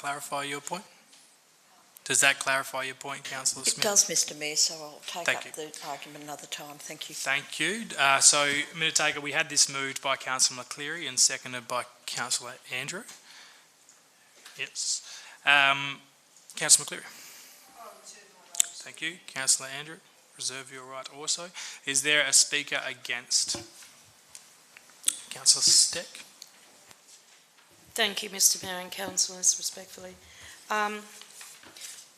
clarify your point? Does that clarify your point, Councillor Smith? It does, Mr Mayor, so I'll take Thank up the argument another time. Thank you. Thank you. So, Minute Taker, we had this moved by Councillor McCleary and seconded by Councillor Andrew. Yes. Councillor McCleary. Thank you. Councillor Andrew, reserve your right also. Is there a speaker against? Councillor Steck. Thank you, Mr Mayor and councillors, respectfully.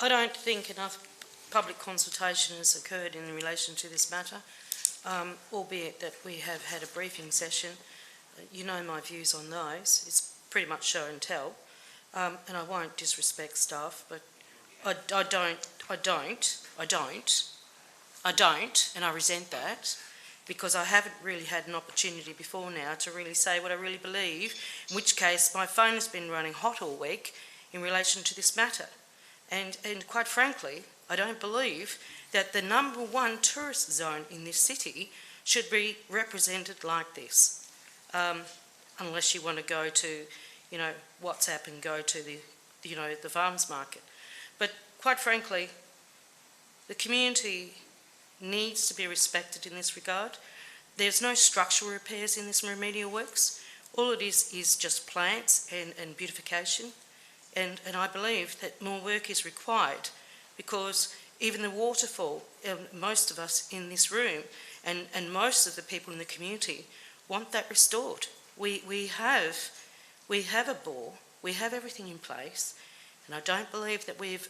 I don't think enough public consultation has occurred in relation to this matter, albeit that we have had a briefing session. You know my views on those. It's pretty much show and tell, and I won't disrespect staff, but I don't, and I resent that, because I haven't really had an opportunity before now to really say what I really believe, in which case my phone has been running hot all week in relation to this matter. And quite frankly, I don't believe that the #1 tourist zone in this city should be represented like this, unless you want to go to, WhatsApp and go to the farmers market. But quite frankly, the community needs to be respected in this regard. There's no structural repairs in this remedial works. All it is just plants and beautification. And I believe that more work is required, because even the waterfall, most of us in this room and most of the people in the community want that restored. We have a bore, we have everything in place, and I don't believe that we've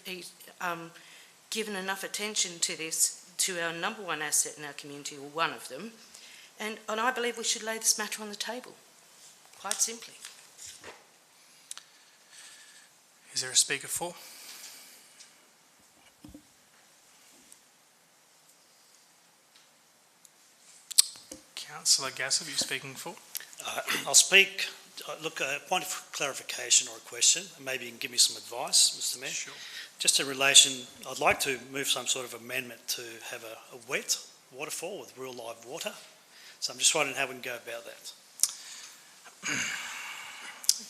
given enough attention to this, to our #1 asset in our community, or one of them, and I believe we should lay this matter on the table, quite simply. Is there a speaker for? Councillor Gassab, are you speaking for? I'll speak. Look, a point of clarification or a question, and maybe you can give me some advice, Mr Mayor. Sure. Just in relation, I'd like to move some sort of amendment to have a wet waterfall with real live water. So I'm just wondering how we can go about that.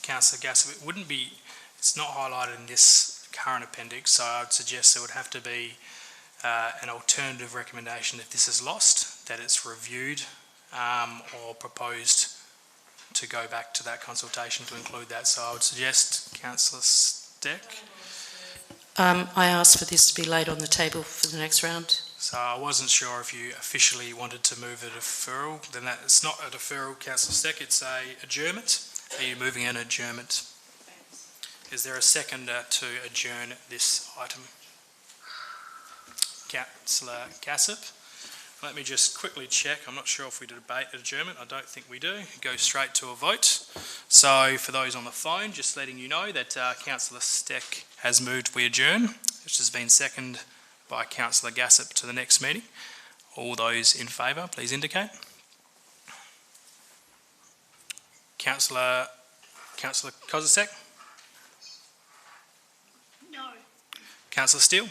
Councillor Gassab, it wouldn't be, it's not highlighted in this current appendix, so I would suggest there would have to be an alternative recommendation if this is lost, that it's reviewed or proposed to go back to that consultation to include that. So I would suggest Councillor Steck. I asked for this to be laid on the table for the next round. So I wasn't sure if you officially wanted to move a deferral. Then it's not a deferral, Councillor Steck, it's a adjournment. Are you moving an adjournment? Is there a seconder to adjourn this item? Councillor Gassab. Let me just quickly check. I'm not sure if we debate adjournment. I don't think we do. Go straight to a vote. So for those on the phone, just letting you know that Councillor Steck has moved we adjourn, which has been seconded by Councillor Gassab to the next meeting. All those in favour, please indicate. Councillor Kozisek? No. Councillor Steele?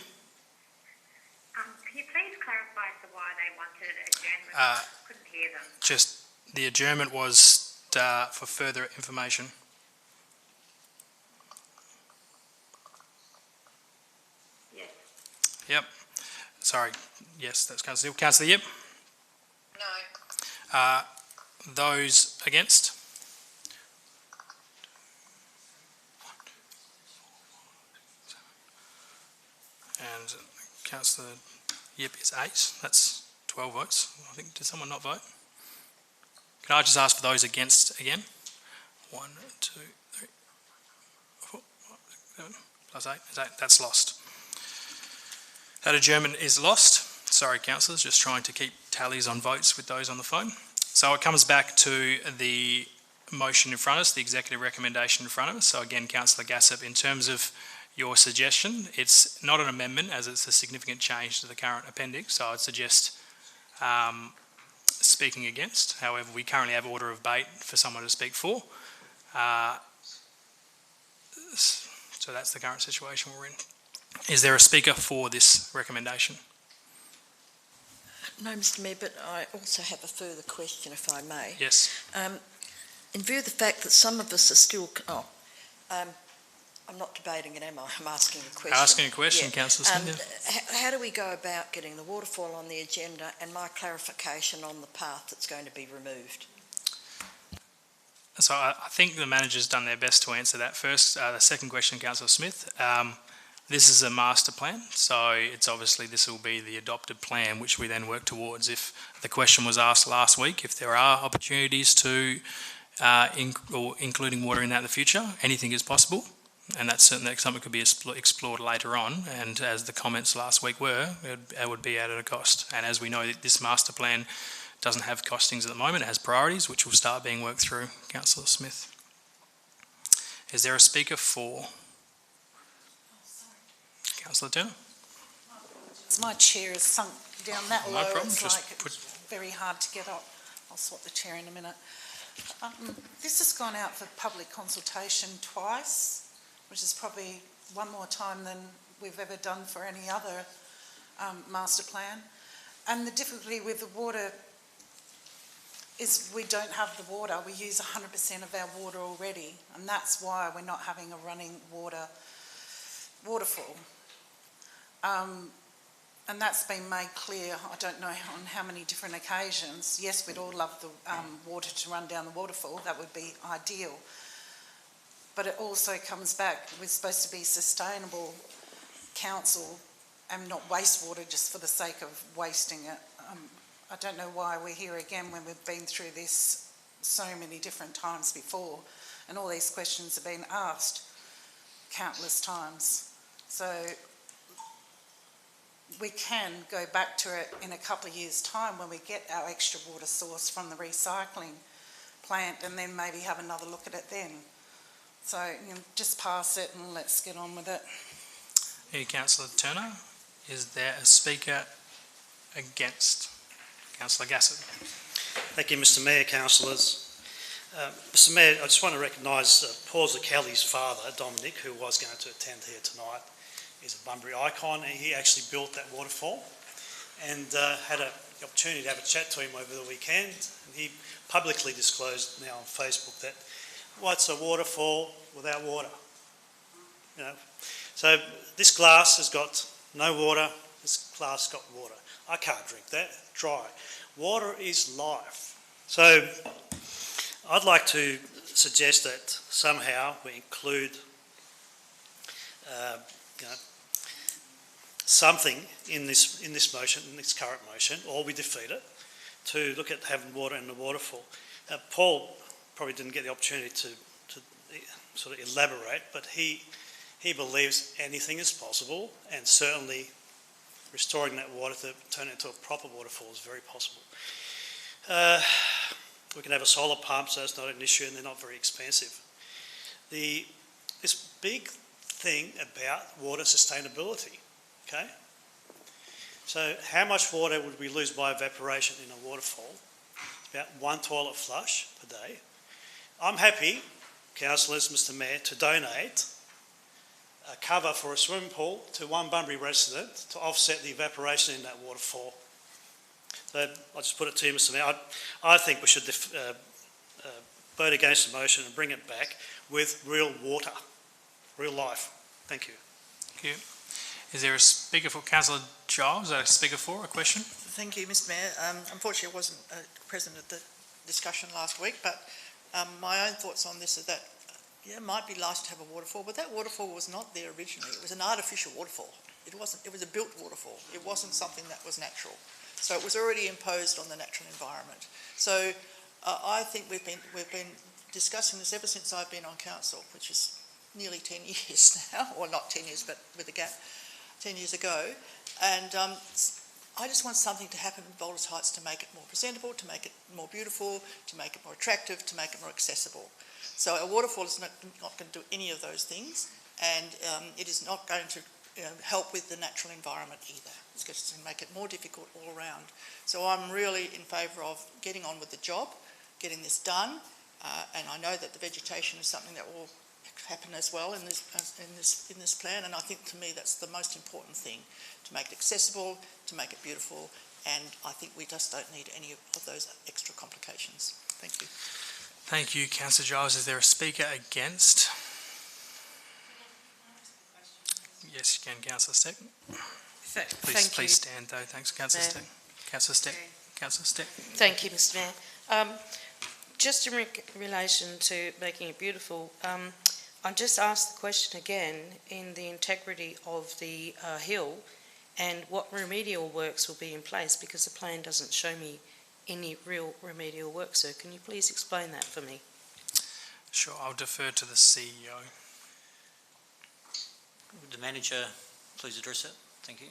Can you please clarify as to why they wanted adjournment? I couldn't hear them. Just the adjournment was for further information. Yes. Yep. Sorry. Yes, that's Councillor Steele. Councillor Yip? No. Those against? And Councillor Yip is 8. That's 12 votes. I think, did someone not vote? Can I just ask for those against again? 1, 2, 3, 4, 5, 6, 7, plus 8 is 8. That's lost. That adjournment is lost. Sorry, councillors, just trying to keep tallies on votes with those on the phone. So it comes back to the motion in front of us, the executive recommendation in front of us. So again, Councillor Gassab, in terms of your suggestion, it's not an amendment as it's a significant change to the current appendix, so I'd suggest speaking against. However, we currently have order of debate for someone to speak for. So that's the current situation we're in. Is there a speaker for this recommendation? No, Mr Mayor, but I also have a further question, if I may. Yes. In view of the fact that some of us are still... I'm not debating it, am I? I'm asking a question. Asking a question, Yeah. Councillor Smith. How do we go about getting the waterfall on the agenda and my clarification on the path that's going to be removed? So I think the manager's done their best to answer that first. The second question, Councillor Smith. This is a master plan, so it's obviously this will be the adopted plan, which we then work towards. If the question was asked last week, if there are opportunities to, including water in that in the future, anything is possible. And that's certainly something that could be explored later on. And as the comments last week were, it would be at a cost. And as we know, this master plan doesn't have costings at the moment. It has priorities, which will start being worked through. Councillor Smith. Is there a speaker for? Councillor Turner. My chair has sunk down that No low. problem, It's just like put- it's very hard to get up. I'll swap the chair in a minute. This has gone out for public consultation twice, which is probably one more time than we've ever done for any other master plan. And the difficulty with the water is we don't have the water. We use 100% of our water already, and that's why we're not having a running waterfall. And that's been made clear, I don't know on how many different occasions. Yes, we'd all love the water to run down the waterfall, that would be ideal. But it also comes back, we're supposed to be sustainable council and not waste water just for the sake of wasting it. I don't know why we're here again when we've been through this so many different times before, and all these questions have been asked countless times. So we can go back to it in a couple of years' time when we get our extra water source from the recycling plant, and then maybe have another look at it then. So just pass it and let's get on with it. Hey, Councillor Turner. Is there a speaker against? Councillor Gassett. Thank you, Mr Mayor, councillors. Mr Mayor, I just want to recognise Paul Zucchelli's father, Dominic, who was going to attend here tonight. He's a Bunbury icon, and he actually built that waterfall, and had the opportunity to have a chat to him over the weekend. And he publicly disclosed now on Facebook that what's a waterfall without water? You know, so this glass has got no water. This glass has got water. I can't drink that. Dry. Water is life. So I'd like to suggest that somehow we include something in this motion, in this current motion, or we defeat it, to look at having water in the waterfall. Paul probably didn't get the opportunity to sort of elaborate, but he believes anything is possible, and certainly restoring that water to turn it into a proper waterfall is very possible. We can have a solar pump, so it's not an issue, and they're not very expensive. This big thing about water sustainability, okay? So how much water would we lose by evaporation in a waterfall? About 1 toilet flush per day. I'm happy, councillors, Mr Mayor, to donate a cover for a swimming pool to one Bunbury resident to offset the evaporation in that waterfall. So I'll just put it to you, Mr Mayor. I think we should vote against the motion and bring it back with real water, real life. Thank you. Thank you. Is there a speaker for? Councillor Giles, a speaker for a question? Thank you, Mr Mayor. Unfortunately, I wasn't present at the discussion last week, but my own thoughts on this are that it might be nice to have a waterfall, but that waterfall was not there originally. It was an artificial waterfall. It wasn't. It was a built waterfall. It wasn't something that was natural. So it was already imposed on the natural environment. So I think we've been discussing this ever since I've been on council, which is nearly 10 years now, or not 10 years, but with a gap, 10 years ago. And I just want something to happen in Boulders Heights to make it more presentable, to make it more beautiful, to make it more attractive, to make it more accessible. So a waterfall is not going to do any of those things, and it is not going to help with the natural environment either. It's going to make it more difficult all around. So I'm really in favour of getting on with the job, getting this done, and I know that the vegetation is something that will happen as well in this plan, and I think to me that's the most important thing, to make it accessible, to make it beautiful, and I think we just don't need any of those extra complications. Thank you. Thank you, Councillor Giles. Is there a speaker against? Yes, you can, Councillor Steck. Please, Thank you. please stand though. Thanks, Councillor Mayor. Steck. Councillor Steck. Councillor Steck. Thank you, Mr Mayor. Just in relation to making it beautiful, I just asked the question again in the integrity of the hill and what remedial works will be in place, because the plan doesn't show me any real remedial work, sir. Can you please explain that for me? Sure, I'll defer to the CEO. Would the manager please address it? Thank you.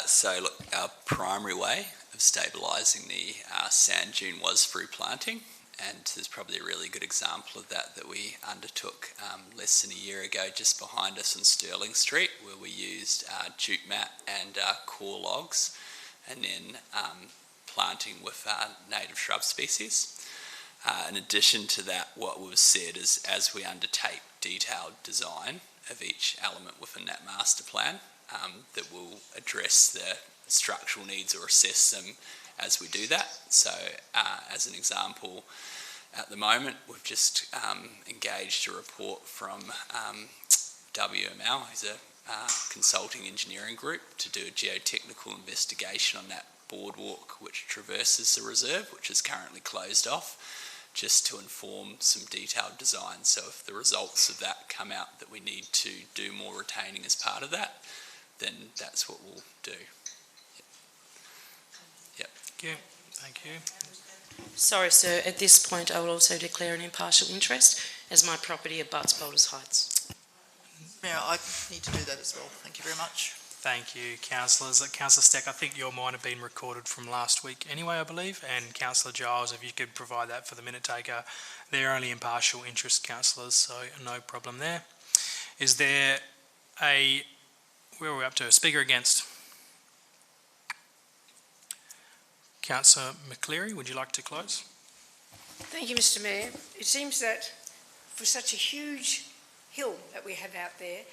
So look, our primary way of stabilising the sand dune was through planting, and there's probably a really good example of that we undertook less than a year ago just behind us on Stirling Street, where we used jute mat and core logs, and then planting with native shrub species. In addition to that, what was said is as we undertake detailed design of each element within that master plan, that will address the structural needs or assess them as we do that. So as an example, at the moment we've just engaged a report from WML, who's a consulting engineering group, to do a geotechnical investigation on that boardwalk which traverses the reserve, which is currently closed off, just to inform some detailed design. So if the results of that come out that we need to do more retaining as part of that, then that's what we'll do. Yep. Thank you. Thank you. Sorry, sir. At this point, I will also declare an impartial interest as my property abuts Boulders Heights. Mayor, I need to do that as well. Thank you very much. Thank you, councillors. Councillor Steck, I think your might have been recorded from last week anyway, I believe, and Councillor Giles, if you could provide that for the minute taker. They're only impartial interest councillors, so no problem there. Is there where are we up to? A speaker against? Councillor McCleary, would you like to close? Thank you, Mr Mayor. It seems that for such a huge hill that we have out there,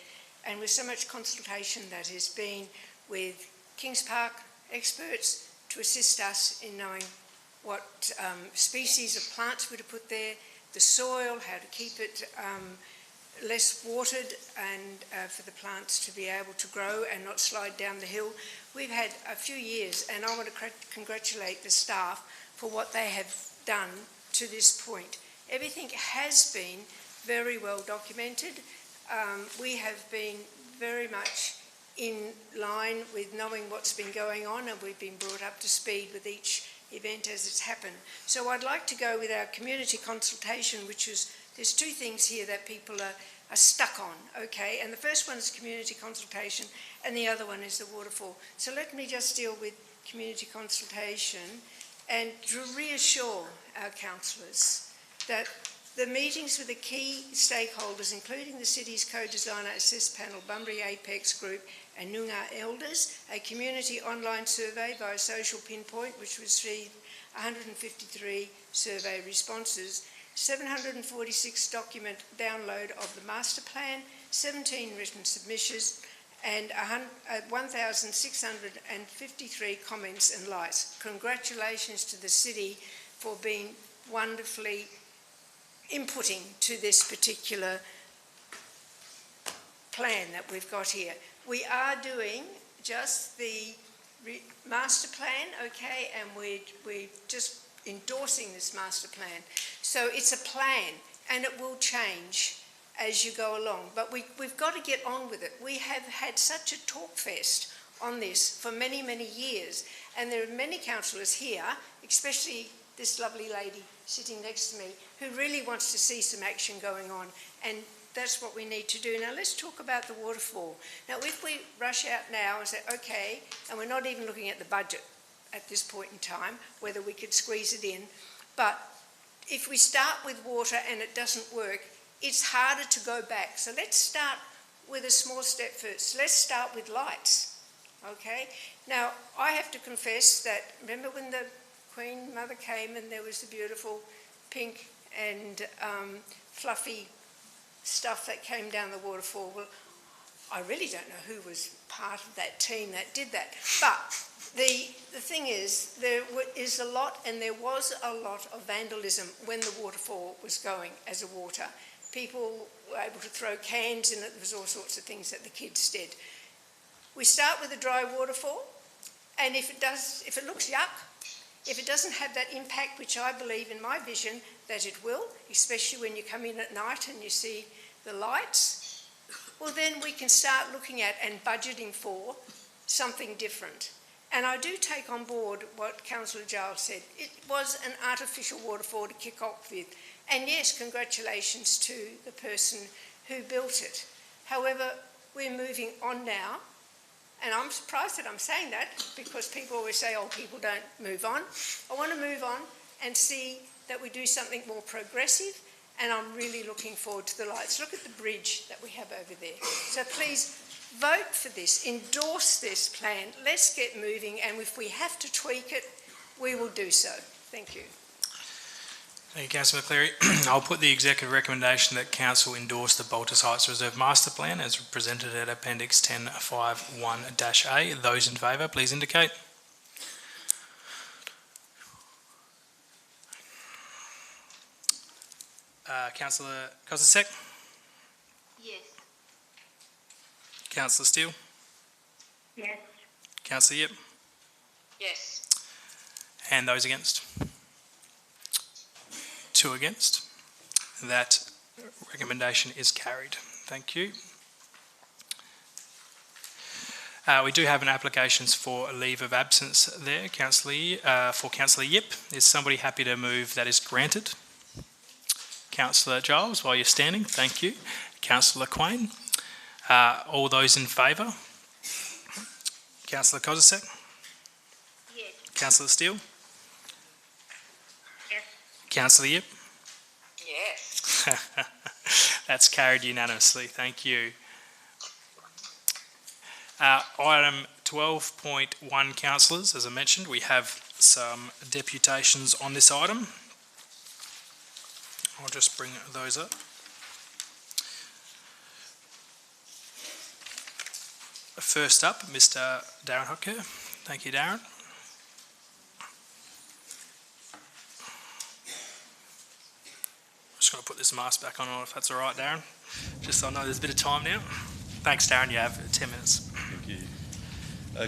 and with so much consultation that has been with Kings Park experts to assist us in knowing what species of plants we're to put there, the soil, how to keep it less watered, and for the plants to be able to grow and not slide down the hill. We've had a few years, and I want to congratulate the staff for what they have done to this point. Everything has been very well documented. We have been very much in line with knowing what's been going on, and we've been brought up to speed with each event as it's happened. So I'd like to go with our community consultation, which is, there's two things here that people are stuck on, okay? And the first one is community consultation, and the other one is the waterfall. So let me just deal with community consultation and to reassure our councillors that the meetings with the key stakeholders, including the city's co-designer assist panel, Bunbury Apex Group and Noongar Elders, a community online survey via Social Pinpoint, which received 153 survey responses, 746 document download of the master plan, 17 written submissions, and 1,653 comments and likes. Congratulations to the city for being wonderfully inputting to this particular plan that we've got here. We are doing just the master plan, okay, and we're just endorsing this master plan. So it's a plan, and it will change as you go along, but we've got to get on with it. We have had such a talk fest on this for many, many years, and there are many councillors here, especially this lovely lady sitting next to me, who really wants to see some action going on, and that's what we need to do. Now let's talk about the waterfall. Now if we rush out now and say, okay, and we're not even looking at the budget at this point in time, whether we could squeeze it in, but if we start with water and it doesn't work, it's harder to go back. So let's start with a small step first. Let's start with lights, okay? Now, I have to confess that, remember when the Queen Mother came and there was the beautiful pink and fluffy stuff that came down the waterfall? Well, I really don't know who was part of that team that did that. But the thing is, there is a lot, and there was a lot of vandalism when the waterfall was going as a water. People were able to throw cans in it. There was all sorts of things that the kids did. We start with a dry waterfall, and if it looks yuck, if it doesn't have that impact, which I believe in my vision that it will, especially when you come in at night and you see the lights, well then we can start looking at and budgeting for something different. And I do take on board what Councillor Giles said. It was an artificial waterfall to kick off with. And yes, congratulations to the person who built it. However, we're moving on now. And I'm surprised that I'm saying that, because people always say, oh, people don't move on. I want to move on and see that we do something more progressive, and I'm really looking forward to the lights. Look at the bridge that we have over there. So please vote for this, endorse this plan. Let's get moving, and if we have to tweak it, we will do so. Thank you. Thank you, Councillor McCleary. I'll put the executive recommendation that Council endorse the Baltus Heights Reserve Master Plan as presented at Appendix 10.5.1-A. Those in favour, please indicate. Councillor Kozisek? Yes. Councillor Steele? Yes. Councillor Yip? Yes. And those against? 2 against. That recommendation is carried. Thank you. We do have an applications for a leave of absence there, for Councillor Yip. Is somebody happy to move that is granted? Councillor Giles, while you're standing, thank you. Councillor Quain. All those in favour? Councillor Kozisek? Yes. Councillor Steele? Yes. Councillor Yip? Yes. That's carried unanimously. Thank you. Item 12.1, councillors, as I mentioned, we have some deputations on this item. I'll just bring those up. First up, Mr. Darren Hotker. Thank you, Darren. Just going to put this mask back on, if that's all right, Darren. Just so I know there's a bit of time now. Thanks, Darren. You have 10 minutes. Thank you.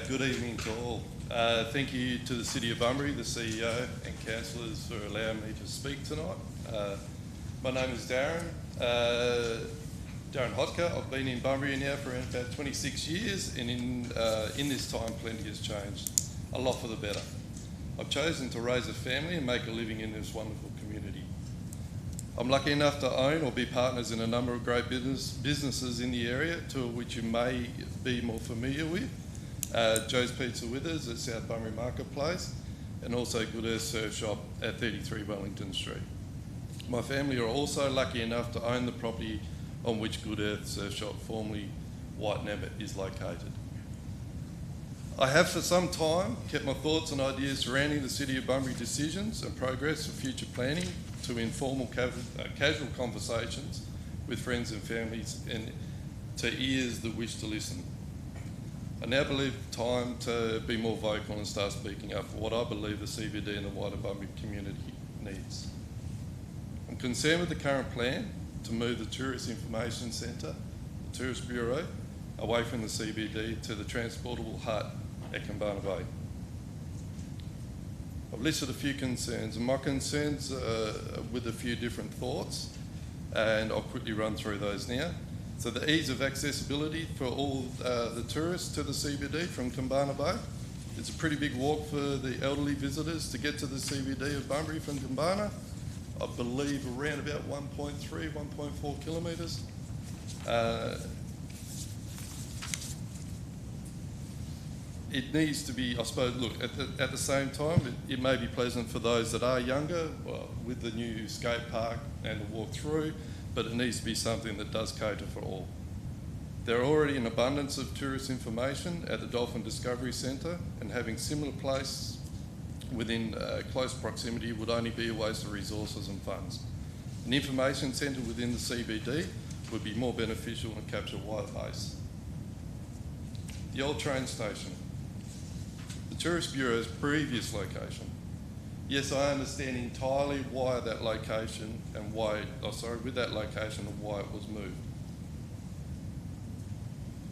Good evening to all. Thank you to the City of Bunbury, the CEO and councillors for allowing me to speak tonight. My name is Darren Hotker. I've been in Bunbury now for around about 26 years, and in this time plenty has changed, a lot for the better. I've chosen to raise a family and make a living in this wonderful community. I'm lucky enough to own or be partners in a number of great businesses in the area, two of which you may be more familiar with. Joe's Pizza Withers at South Bunbury Marketplace, and also Good Earth Surf Shop at 33 Wellington Street. My family are also lucky enough to own the property on which Good Earth Surf Shop, formerly White Nabbit, is located. I have for some time kept my thoughts and ideas surrounding the City of Bunbury decisions and progress for future planning to informal casual conversations with friends and families, and to ears that wish to listen. I now believe time to be more vocal and start speaking up for what I believe the CBD and the wider Bunbury community needs. I'm concerned with the current plan to move the Tourist Information Centre, the Tourist Bureau, away from the CBD to the transportable hut at Kambana Bay. I've listed a few concerns, and my concerns with a few different thoughts, and I'll quickly run through those now. So the ease of accessibility for all the tourists to the CBD from Kambana Bay. It's a pretty big walk for the elderly visitors to get to the CBD of Bunbury from Kambana. I believe around about 1.3, 1.4 kilometres. It needs to be, I suppose, look, at the same time, it may be pleasant for those that are younger, well, with the new skate park and the walk through, but it needs to be something that does cater for all. There are already an abundance of tourist information at the Dolphin Discovery Centre, and having similar place within close proximity would only be a waste of resources and funds. An information centre within the CBD would be more beneficial and capture a wider base. the old train station, the Tourist Bureau's previous location. Yes, I understand entirely why that location and why, with that location and why it was moved.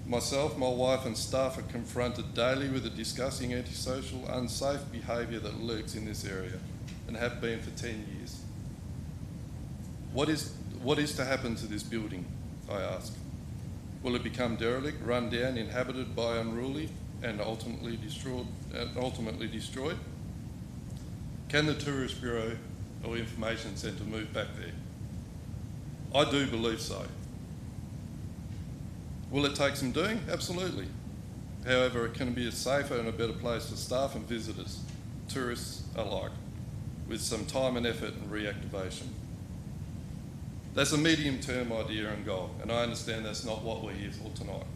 Myself, my wife and staff are confronted daily with the disgusting, antisocial, unsafe behaviour that lurks in this area and have been for 10 years. What is to happen to this building, I ask? Will it become derelict, run down, inhabited by unruly and ultimately destroyed? Can the Tourist Bureau or Information Centre move back there? I do believe so. Will it take some doing? Absolutely. However, it can be a safer and a better place for staff and visitors, tourists alike, with some time and effort and reactivation. That's a medium-term idea and goal, and I understand that's not what we're here for tonight.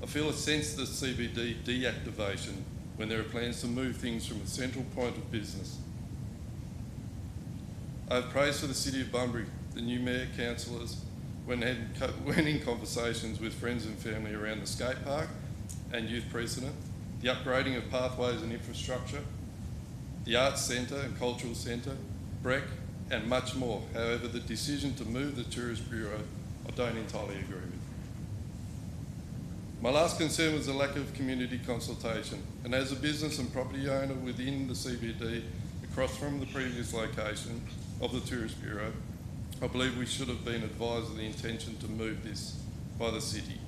I feel a sense of CBD deactivation when there are plans to move things from a central point of business. I have praise for the City of Bunbury, the new mayor, councillors, when in conversations with friends and family around the skate park and youth precedent, the upgrading of pathways and infrastructure, the Arts Centre and Cultural Centre, BREC, and much more. However, the decision to move the Tourist Bureau, I don't entirely agree with. My last concern was the lack of community consultation, and as a business and property owner within the CBD, across from the previous location of the Tourist Bureau, I believe we should have been advised of the intention to move this by the city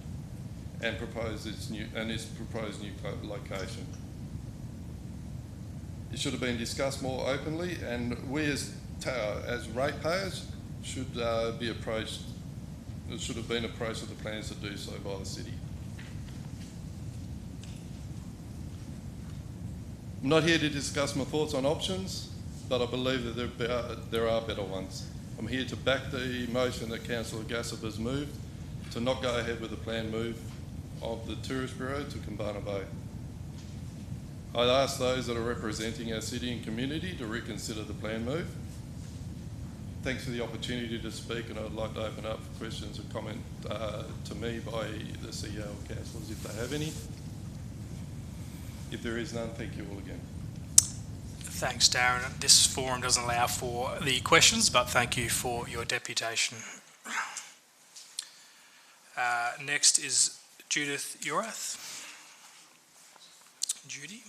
and its proposed new location. It should have been discussed more openly, and we as ratepayers should be approached. It should have been approached with the plans to do so by the city. I'm not here to discuss my thoughts on options, but I believe that there are better ones. I'm here to back the motion that Councillor Gassop has moved to not go ahead with the planned move of the Tourist Bureau to Kambana Bay. I'd ask those that are representing our city and community to reconsider the planned move. Thanks for the opportunity to speak, and I'd like to open up for questions and comment to me by the CEO or councillors if they have any. If there is none, thank you all again. Thanks, Darren. This forum doesn't allow for the questions, but thank you for your deputation. Next is Judith Urath. Judy.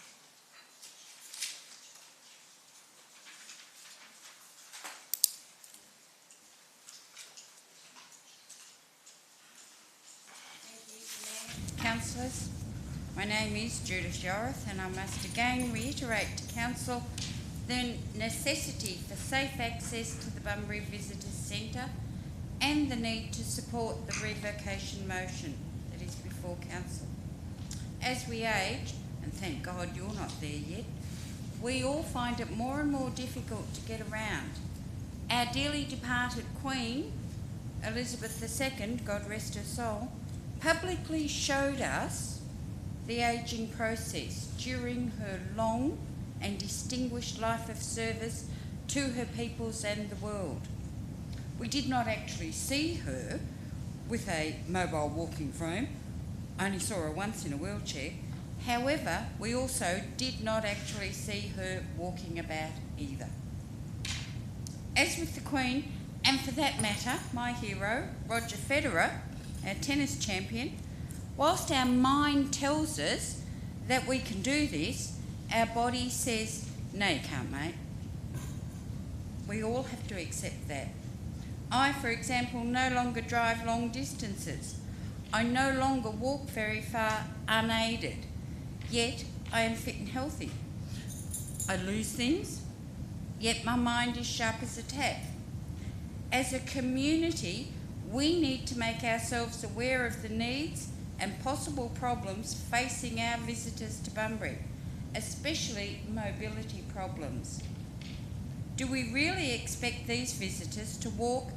Councillors, my name is Judith Urath, and I must again reiterate to Council the necessity for safe access to the Bunbury Visitors Centre and the need to support the revocation motion that is before Council. As we age, and thank God you're not there yet, we all find it more and more difficult to get around. Our dearly departed Queen, Elizabeth II, God rest her soul, publicly showed us the ageing process during her long and distinguished life of service to her peoples and the world. We did not actually see her with a mobile walking frame, only saw her once in a wheelchair. However, we also did not actually see her walking about either. As with the Queen, and for that matter, my hero, Roger Federer, our tennis champion, whilst our mind tells us that we can do this, our body says, no you can't, mate. We all have to accept that. I, for example, no longer drive long distances. I no longer walk very far unaided, yet I am fit and healthy. I lose things, yet my mind is sharp as a tack. As a community, we need to make ourselves aware of the needs and possible problems facing our visitors to Bunbury, especially mobility problems. Do we really expect these visitors to walk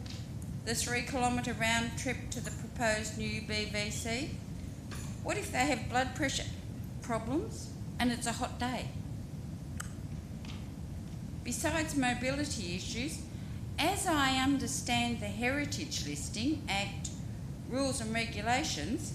the 3-kilometre round trip to the proposed new BVC? What if they have blood pressure problems and it's a hot day? Besides mobility issues, as I understand the Heritage Listing Act rules and regulations,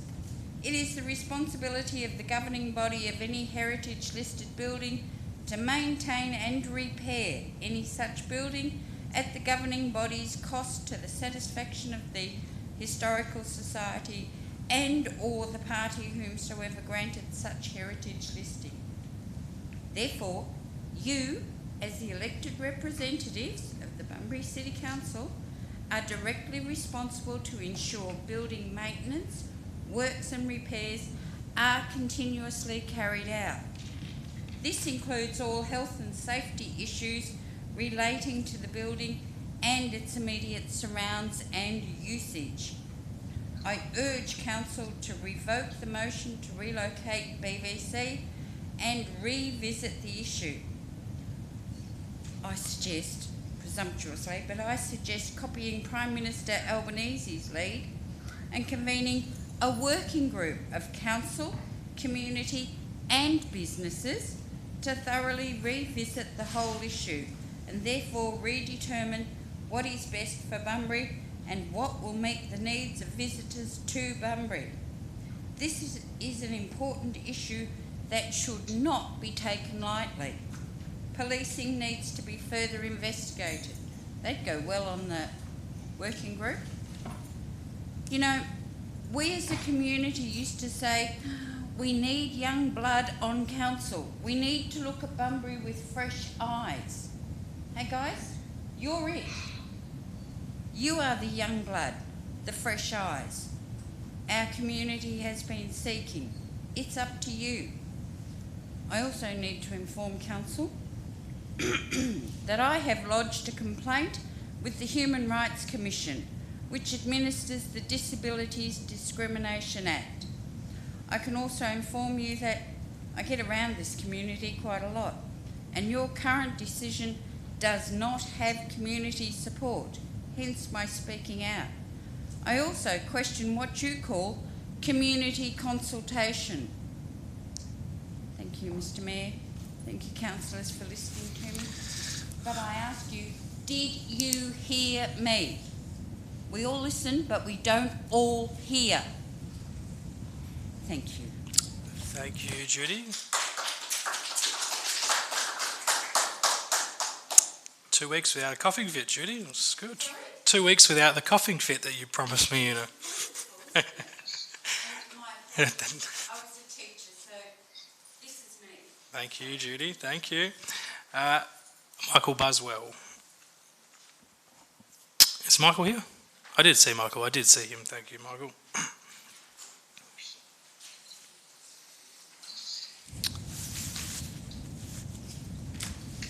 It is the responsibility of the governing body of any heritage-listed building to maintain and repair any such building at the governing body's cost to the satisfaction of the Historical Society and or the party whomsoever granted such heritage listing. Therefore, you, as the elected representatives of the Bunbury City Council, are directly responsible to ensure building maintenance, works and repairs are continuously carried out. This includes all health and safety issues relating to the building and its immediate surrounds and usage. I urge Council to revoke the motion to relocate BVC and revisit the issue. I suggest, presumptuously, but I suggest copying Prime Minister Albanese's lead and convening a working group of council, community and businesses to thoroughly revisit the whole issue and therefore redetermine what is best for Bunbury and what will meet the needs of visitors to Bunbury. This is an important issue that should not be taken lightly. Policing needs to be further investigated. That'd go well on the working group. You know, we as a community used to say, we need young blood on council. We need to look at Bunbury with fresh eyes. Hey guys, you're it. You are the young blood, the fresh eyes. Our community has been seeking. It's up to you. I also need to inform council that I have lodged a complaint with the Human Rights Commission, which administers the Disabilities Discrimination Act. I can also inform you that I get around this community quite a lot, and your current decision does not have community support, hence my speaking out. I also question what you call community consultation. Thank you, Mr. Mayor. Thank you, councillors, for listening to me. But I ask you, did you hear me? We all listen, but we don't all hear. Thank you. Thank you, Judy. 2 weeks without a coughing fit, Judy. That's good. 2 weeks without the coughing fit that you promised me, you know. I was a teacher, so this is me. Thank you, Judy. Thank you. Michael Buswell. Is Michael here? I did see Michael. I did see him. Thank you, Michael.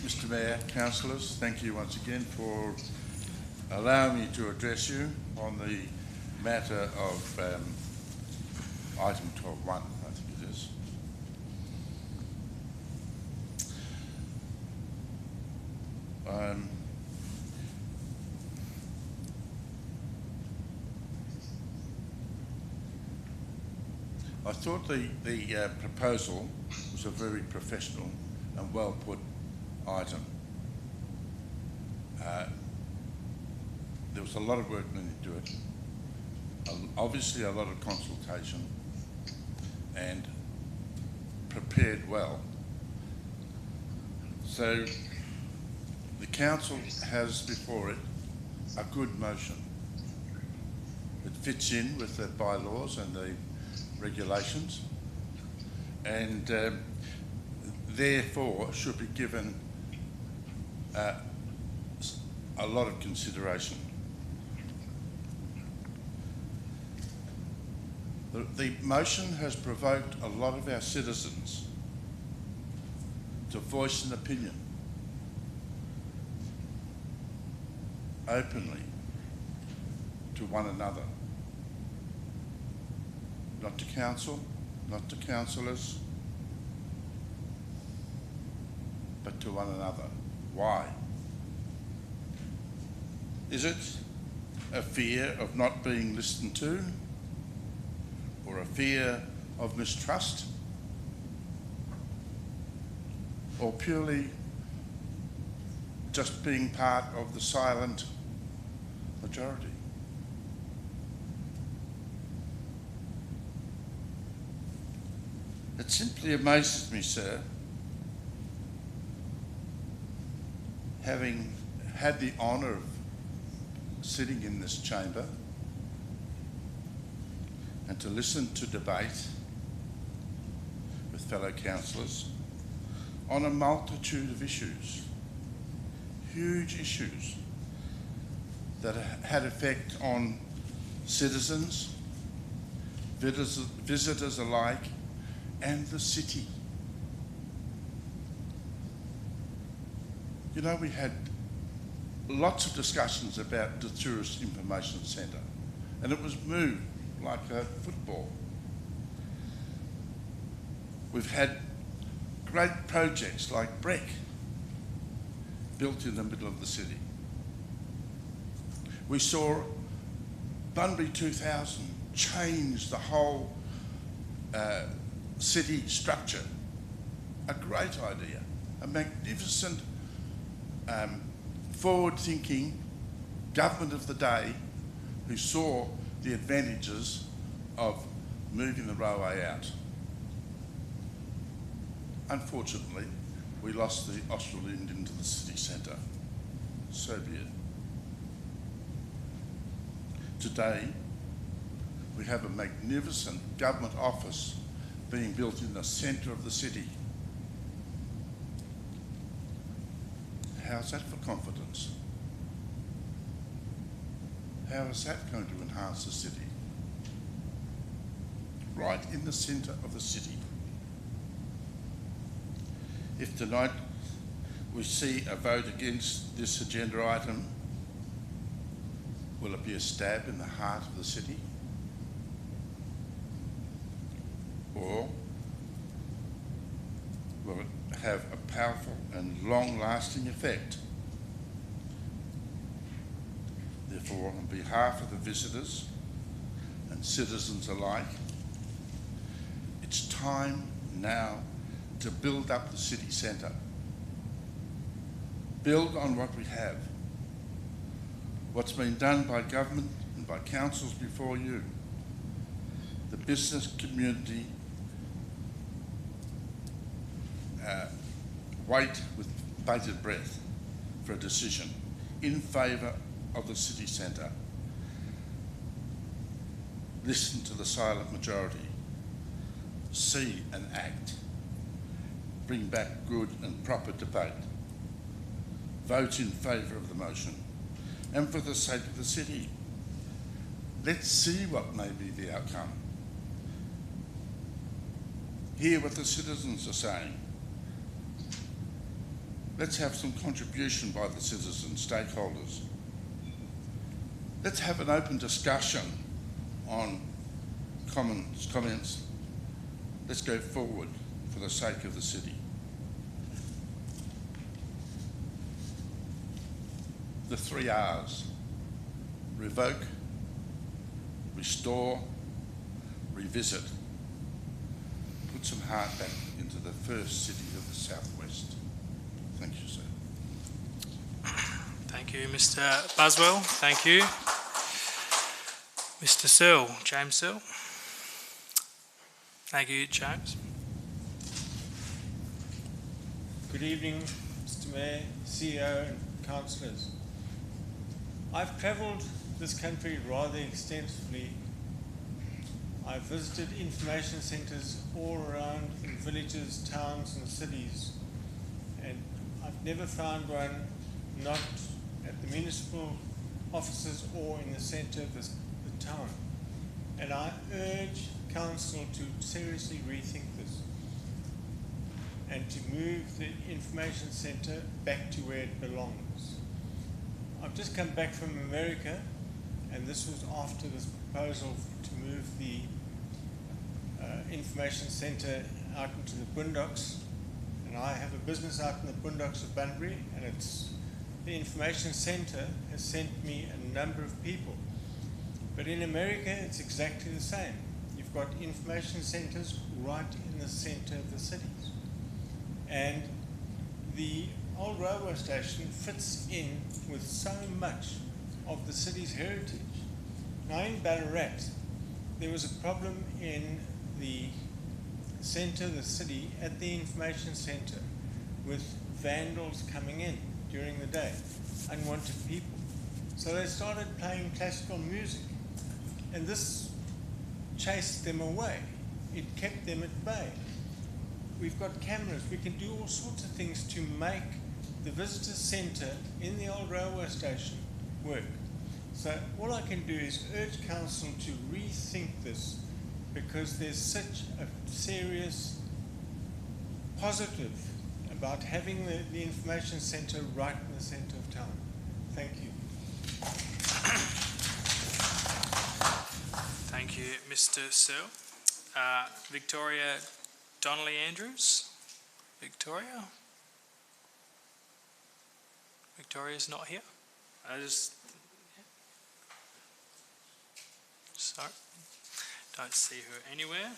Mr. Mayor, councillors, thank you once again for allowing me to address you on the matter of item 12.1, I think it is. I thought the proposal was a very professional and well put item. There was a lot of work went into it, obviously a lot of consultation, and prepared well. So the council has before it a good motion. It fits in with the bylaws and the regulations, and therefore should be given a lot of consideration. The motion has provoked a lot of our citizens to voice an opinion openly to one another. Not to council, not to councillors, but to one another. Why? Is it a fear of not being listened to, or a fear of mistrust, or purely just being part of the silent majority? It simply amazes me, sir, having had the honour of sitting in this chamber and to listen to debate with fellow councillors on a multitude of issues, huge issues that had effect on citizens, visitors alike, and the city. You know, we had lots of discussions about the Tourist Information Centre, and it was moved like a football. We've had great projects like BREC built in the middle of the city. We saw Bunbury 2000 change the whole city structure. A great idea, a magnificent forward-thinking government of the day who saw the advantages of moving the railway out. Unfortunately, we lost the Australind into the city centre. So be it. Today, we have a magnificent government office being built in the centre of the city. How's that for confidence? How is that going to enhance the city? Right in the centre of the city. If tonight we see a vote against this agenda item, will it be a stab in the heart of the city? Or will it have a powerful and long-lasting effect? Therefore, on behalf of the visitors and citizens alike, it's time now to build up the city centre. Build on what we have. What's been done by government and by councils before you. The business community wait with bated breath for a decision in favour of the city centre. Listen to the silent majority. See and act. Bring back good and proper debate. Vote in favour of the motion. And for the sake of the city, let's see what may be the outcome. Hear what the citizens are saying. Let's have some contribution by the citizens, stakeholders. Let's have an open discussion on comments. Let's go forward for the sake of the city. The 3 R's: revoke, restore, revisit. Put some heart back into the first city of the southwest. Thank you, sir. Thank you, Mr. Buswell. Thank you. Mr. Searle, James Searle. Thank you, James. Good evening, Mr. Mayor, CEO and councillors. I've travelled this country rather extensively. I've visited information centres all around in villages, towns and cities, and I've never found one not at the municipal offices or in the centre of the town. And I urge council to seriously rethink this and to move the information centre back to where it belongs. I've just come back from America, and this was after this proposal to move the information centre out into the boondocks. And I have a business out in the boondocks of Bunbury, and the information centre has sent me a number of people. But in America, it's exactly the same. You've got information centres right in the centre of the cities. And the old railway station fits in with so much of the city's heritage. Now in Ballarat, there was a problem in the centre the city at the information centre with vandals coming in during the day, unwanted people. So they started playing classical music, and this chased them away. It kept them at bay. We've got cameras. We can do all sorts of things to make the visitor centre in the old railway station work. So all I can do is urge council to rethink this, because there's such a serious positive about having the information centre right in the centre of town. Thank you. Thank you, Mr. Searle. Victoria Donnelly Andrews. Victoria? Victoria's not here. Sorry. Don't see her anywhere.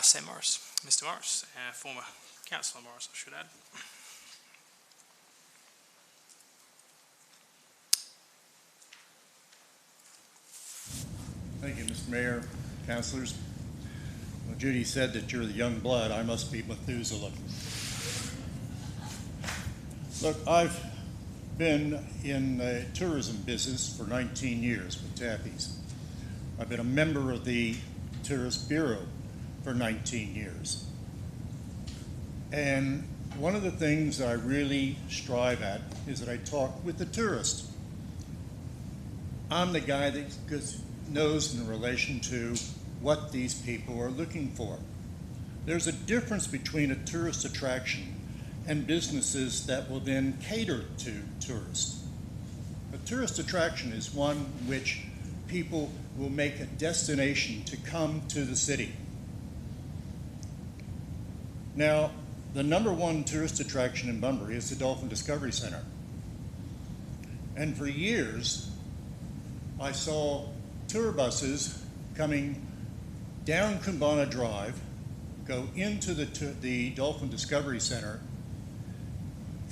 Sam Morris. Mr. Morris, former Councillor Morris, I should add. Thank you, Mr. Mayor, councillors. Well, Judy said that you're the young blood. I must be Methuselah. Look, I've been in the tourism business for 19 years with Taffy's. I've been a member of the Tourist Bureau for 19 years. And one of the things I really strive at is that I talk with the tourist. I'm the guy that knows in relation to what these people are looking for. There's a difference between a tourist attraction and businesses that will then cater to tourists. A tourist attraction is one which people will make a destination to come to the city. Now, the number one tourist attraction in Bunbury is the Dolphin Discovery Center. And for years, I saw tour buses coming down Kumbana Drive, go into the Dolphin Discovery Center.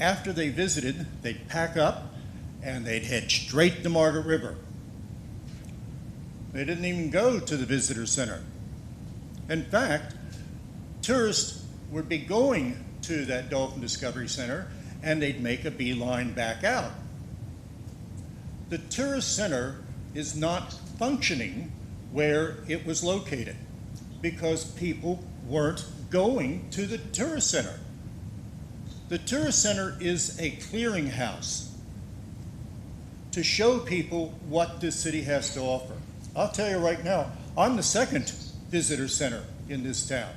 After they visited, they'd pack up and they'd head straight to Margaret River. They didn't even go to the visitor center. In fact, tourists would be going to that Dolphin Discovery Center and they'd make a beeline back out. The tourist center is not functioning where it was located because people weren't going to the tourist center. The tourist center is a clearinghouse to show people what this city has to offer. I'll tell you right now, I'm the second visitor center in this town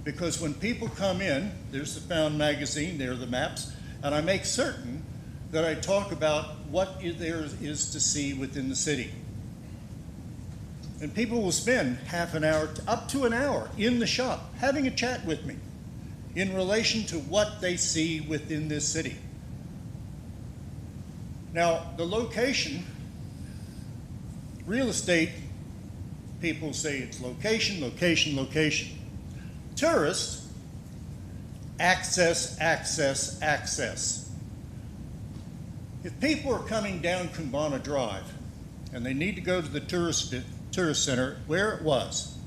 because when people come in, there's the Found magazine, there are the maps, and I make certain that I talk about what there is to see within the city. And people will spend half an hour up to an hour in the shop having a chat with me in relation to what they see within this city. Now, the location, real estate, people say it's location, location, location. Tourists, access, access, access. If people are coming down Kumbana Drive and they need to go to the tourist center where it was,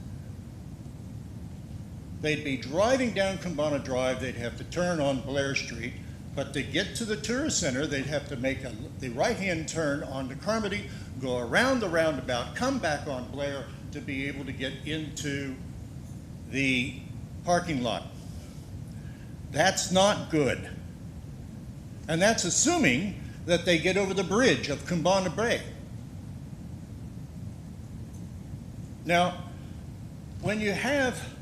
they'd be driving down Kumbana Drive, they'd have to turn on Blair Street, but to get to the tourist center, they'd have to make the right-hand turn onto Carmody, go around the roundabout, come back on Blair to be able to get into the parking lot. That's not good. And that's assuming that they get over the bridge of Kumbana Bay. Now, when you have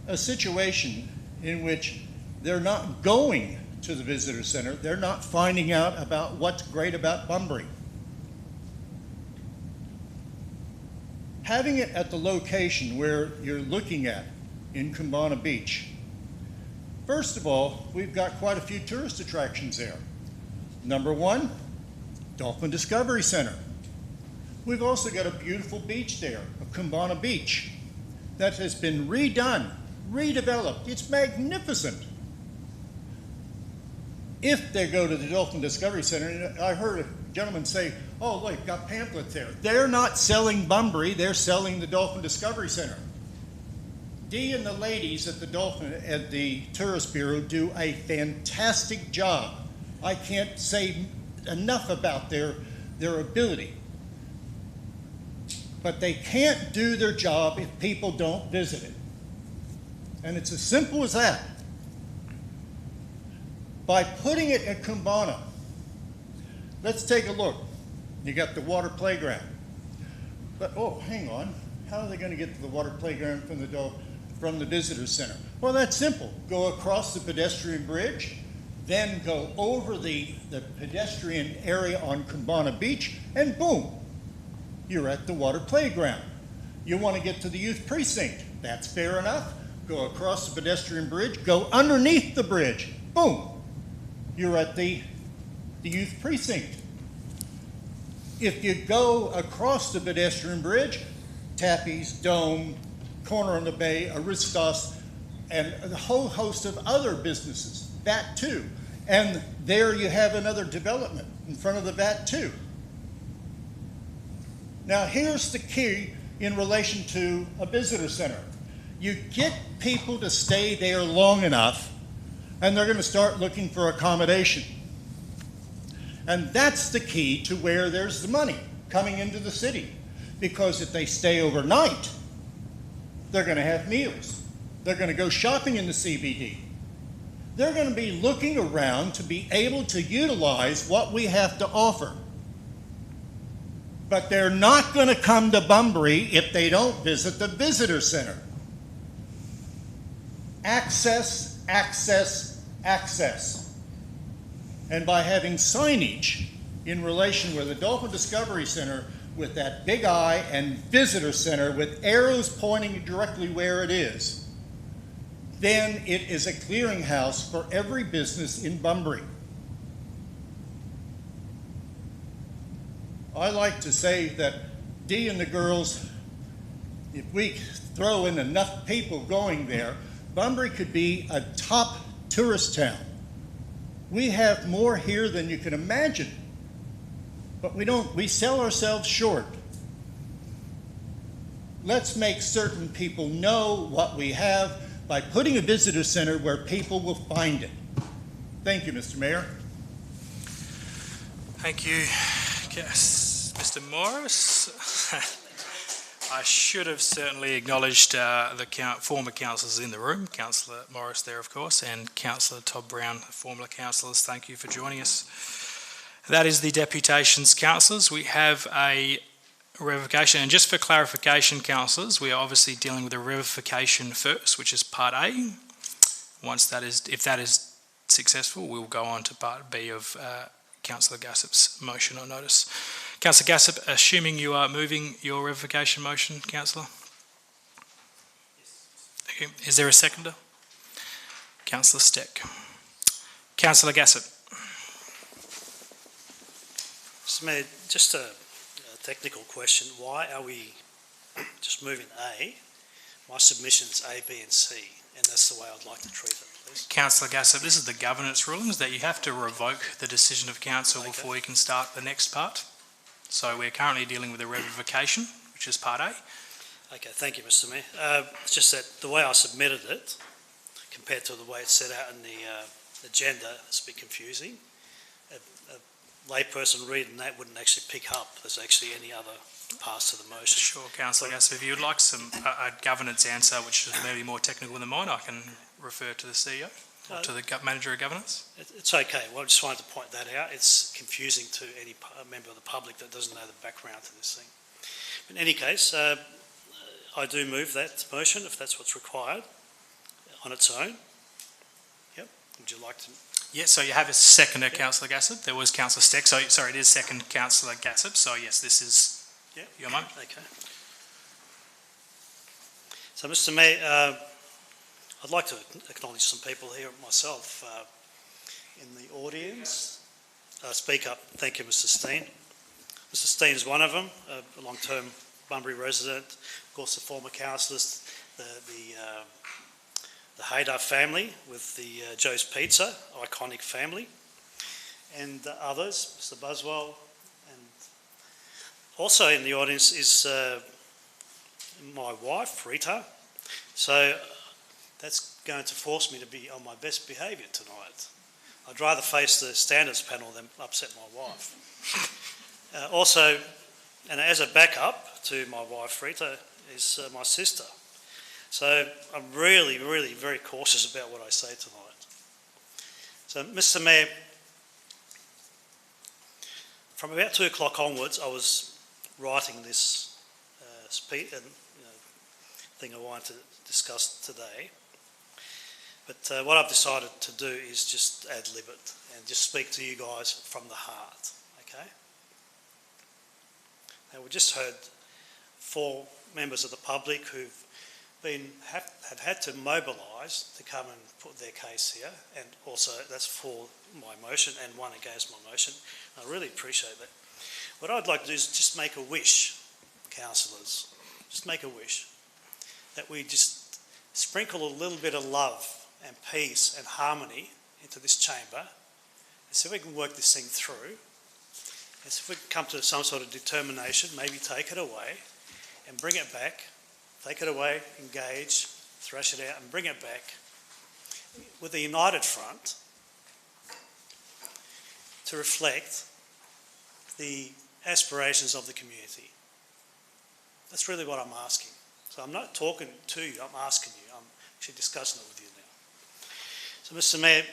a situation in which they're not going to the visitor center, they're not finding out about what's great about Bunbury. Having it at the location where you're looking at in Kumbana Beach, first of all, we've got quite a few tourist attractions there. Number one, Dolphin Discovery Center. We've also got a beautiful beach there, Kumbana Beach, that has been redone, redeveloped. It's magnificent. If they go to the Dolphin Discovery Center, I heard gentlemen say, oh, look, got pamphlets there. They're not selling Bunbury, they're selling the Dolphin Discovery Center. Dee and the ladies at the Tourist Bureau do a fantastic job. I can't say enough about their ability. But they can't do their job if people don't visit it. And it's as simple as that. By putting it at Kumbana, let's take a look. You got the water playground. But, oh, hang on. How are they going to get to the water playground from the visitor center? Well, that's simple. Go across the pedestrian bridge, then go over the pedestrian area on Kumbana Beach, and boom, you're at the water playground. You want to get to the youth precinct. That's fair enough. Go across the pedestrian bridge, go underneath the bridge. Boom, you're at the youth precinct. If you go across the pedestrian bridge, Tappy's, Dome, Corner on the Bay, Aristos, and a whole host of other businesses, that too. And there you have another development in front of the VAT too. Now here's the key in relation to a visitor center. You get people to stay there long enough and they're going to start looking for accommodation. And that's the key to where there's the money coming into the city. Because if they stay overnight, they're going to have meals. They're going to go shopping in the CBD. They're going to be looking around to be able to utilize what we have to offer. But they're not going to come to Bunbury if they don't visit the visitor center. Access, access, access. And by having signage in relation with the Dolphin Discovery Center with that big eye and visitor center with arrows pointing directly where it is, then it is a clearinghouse for every business in Bunbury. I like to say that Dee and the girls, if we throw in enough people going there, Bunbury could be a top tourist town. We have more here than you can imagine, but we sell ourselves short. Let's make certain people know what we have by putting a visitor center where people will find it. Thank you, Mr. Mayor. Thank you, Mr. Morris. I should have certainly acknowledged the former councillors in the room, Councillor Morris there, of course, and Councillor Todd Brown, former councillors. Thank you for joining us. That is the deputations, councillors. We have a revocation, and just for clarification, councillors, we are obviously dealing with a revocation first, which is Part A. If that is successful, we'll go on to Part B of Councillor Gassip's motion on notice. Councillor Gassip, assuming you are moving your revocation motion, councillor? Yes. Thank you. Is there a seconder? Councillor Steck. Councillor Gassip. Mr. Mayor, just a technical question. Why are we just moving A? My submission is A, B and C, and that's the way I'd like to treat it, please. Councillor Gassip, this is the governance rulings that you have to revoke the decision of council before you can start the next part. So we're currently dealing with a revocation, which is Part A. Okay, thank you, Mr. Mayor. It's just that the way I submitted it, compared to the way it's set out in the agenda, it's a bit confusing. A layperson reading that wouldn't actually pick up there's actually any other parts to the motion. Sure, Councillor Gassip. If you would like a governance answer, which is maybe more technical than mine, I can refer to the CEO or to the manager of governance. It's okay. Well, I just wanted to point that out. It's confusing to any member of the public that doesn't know the background to this thing. In any case, I do move that motion if that's what's required on its own. Yep. Would you like to? Yes, so you have a seconder, Councillor Gassip. There was Councillor Steck. So, sorry, it is second, Councillor Gassip. So, yes, this is your moment. Okay. So, Mr. Mayor, I'd like to acknowledge some people here myself in the audience. Speak up. Thank you, Mr. Steen. Mr. Steen is one of them, a long-term Bunbury resident. Of course, the former councillors, the Haydar family with the Joe's Pizza, iconic family, and others, Mr. Buswell, Also in the audience is my wife, Rita. So that's going to force me to be on my best behaviour tonight. I'd rather face the standards panel than upset my wife. Also, and as a backup to my wife, Rita, is my sister. So I'm really, really very cautious about what I say tonight. So, Mr. Mayor, from about 2 o'clock onwards, I was writing this thing I wanted to discuss today. But what I've decided to do is just ad-lib it and just speak to you guys from the heart, okay? Now, we just heard 4 members of the public who've have had to mobilise to come and put their case here, and also that's for my motion and one against my motion. I really appreciate that. What I'd like to do is just make a wish, councillors, just make a wish that we just sprinkle a little bit of love and peace and harmony into this chamber and see if we can work this thing through, and see if we can come to some sort of determination, maybe take it away and bring it back. Take it away, engage, thrash it out and bring it back with a united front to reflect the aspirations of the community. That's really what I'm asking. So I'm not talking to you, I'm asking you. I'm actually discussing it with you now. So Mr. Mayor,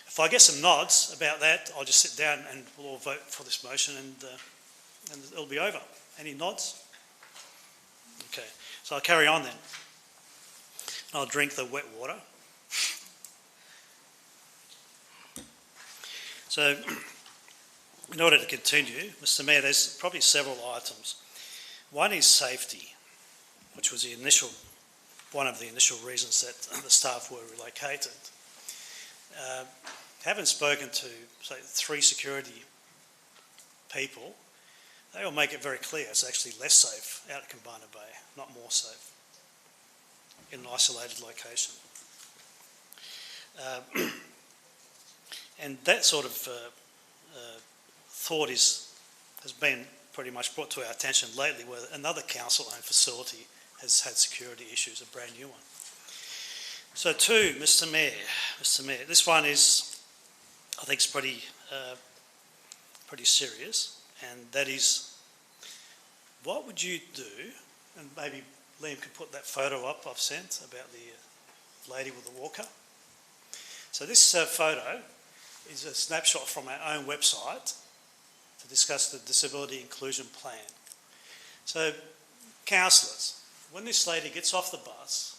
if I get some nods about that, I'll just sit down and we'll all vote for this motion and it'll be over. Any nods? Okay, so I'll carry on then. I'll drink the wet water. So, in order to continue, Mr. Mayor, there's probably several items. One is safety, which was one of the initial reasons that the staff were relocated. Having spoken to, say, 3 security people, they all make it very clear it's actually less safe out at Kambana Bay, not more safe, in an isolated location. And that sort of thought has been pretty much brought to our attention lately, where another council-owned facility has had security issues, a brand new one. So 2, Mr. Mayor, this one is, I think, it's pretty serious. And that is, what would you do, and maybe Liam could put that photo up I've sent about the lady with the walker. So this photo is a snapshot from our own website to discuss the Disability Inclusion Plan. So, councillors, when this lady gets off the bus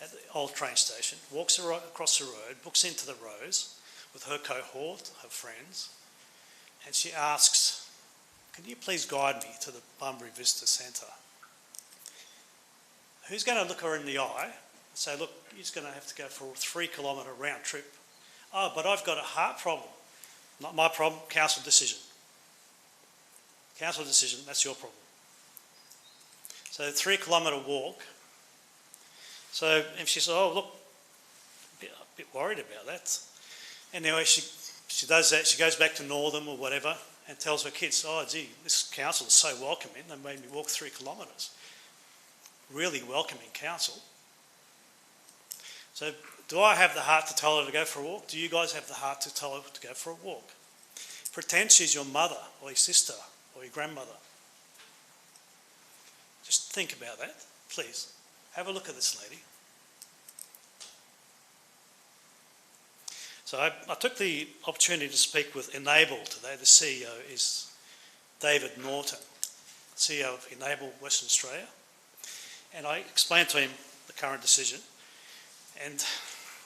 at the old train station, walks across the road, books into the Rose with her cohort, her friends, and she asks, can you please guide me to the Bunbury Visitor Centre? Who's going to look her in the eye and say, look, you're just going to have to go for a 3-kilometre round trip? Oh, but I've got a heart problem. Not my problem, council decision. Council decision, that's your problem. So 3-kilometre walk. So if she says, oh, look, a bit worried about that. Anyway, she does that, she goes back to Northam or whatever and tells her kids, oh gee, this council is so welcoming, they made me walk 3 kilometres. Really welcoming council. So do I have the heart to tell her to go for a walk? Do you guys have the heart to tell her to go for a walk? Pretend she's your mother or your sister or your grandmother. Just think about that, please. Have a look at this lady. So I took the opportunity to speak with Enable today. The CEO is David Norton, CEO of Enable Western Australia. And I explained to him the current decision. And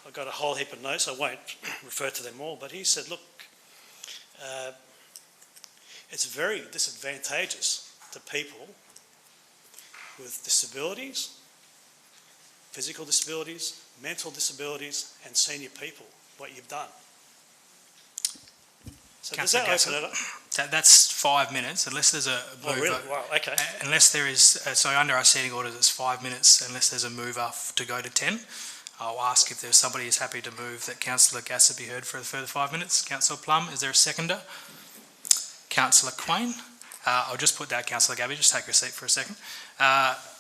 I got a whole heap of notes. I won't refer to them all. But he said, look, it's very disadvantageous to people with disabilities, physical disabilities, mental disabilities, and senior people, what you've done. So does that open it up? That's 5 minutes, unless there's a mover. Oh, really? Wow, okay. Unless there is, so under our seating orders, it's 5 minutes, unless there's a mover to go to 10. I'll ask if there's somebody who's happy to move that Councillor Gasser be heard for a further 5 minutes. Councillor Plum, is there a seconder? Councillor Quain. I'll just put that, Councillor Gabby, just take your seat for a second.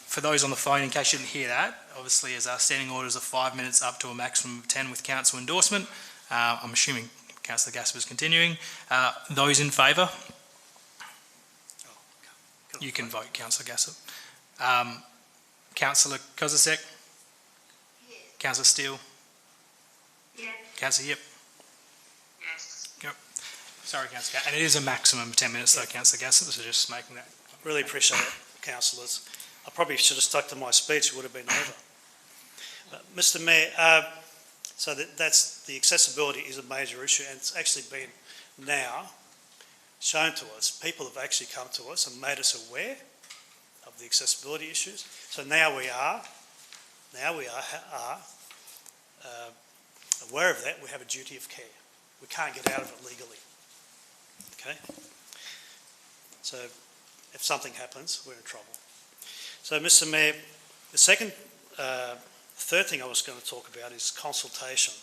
For those on the phone, in case you didn't hear that, obviously as our standing orders of 5 minutes up to a maximum of 10 with council endorsement. I'm assuming Councillor Gasper is continuing. Those in favour? You can vote, Councillor Gasper. Councillor Kozisek? Yes. Councillor Steele? Yes. Councillor Yip? Yes. Yep. Sorry, Councillor Gasper. And it is a maximum of 10 minutes though, Councillor Gasper, so just making that. Really appreciate it, councillors. I probably should have stuck to my speech, it would have been over. Mr Mayor, so that's the accessibility is a major issue, and it's actually been now shown to us. People have actually come to us and made us aware of the accessibility issues. So now we are aware of that. We have a duty of care. We can't get out of it legally. Okay. So if something happens, we're in trouble. So, Mr Mayor, the third thing I was going to talk about is consultation.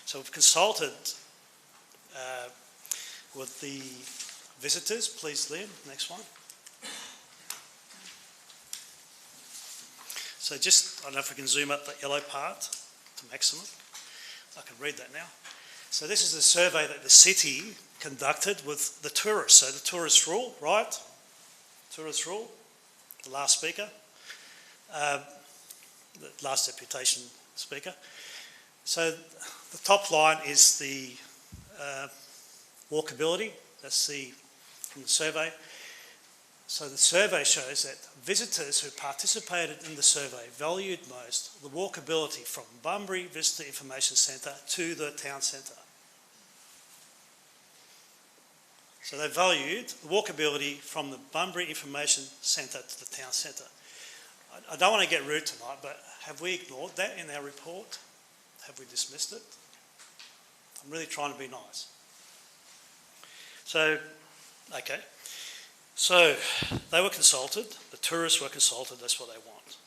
So we've consulted with the visitors. Please, Liam, next one. So just, I don't know if we can zoom up the yellow part to maximum. I can read that now. So this is the survey that the city conducted with the tourists. So the tourist rule, right? Tourist rule, the last speaker, the last deputation speaker. So the top line is the walkability, that's from the survey. So the survey shows that visitors who participated in the survey valued most the walkability from Bunbury Visitor Information Centre to the town centre. So they valued the walkability from the Bunbury Information Centre to the town centre. I don't want to get rude tonight, but have we ignored that in our report? Have we dismissed it? I'm really trying to be nice. So, okay. So they were consulted, the tourists were consulted, that's what they want.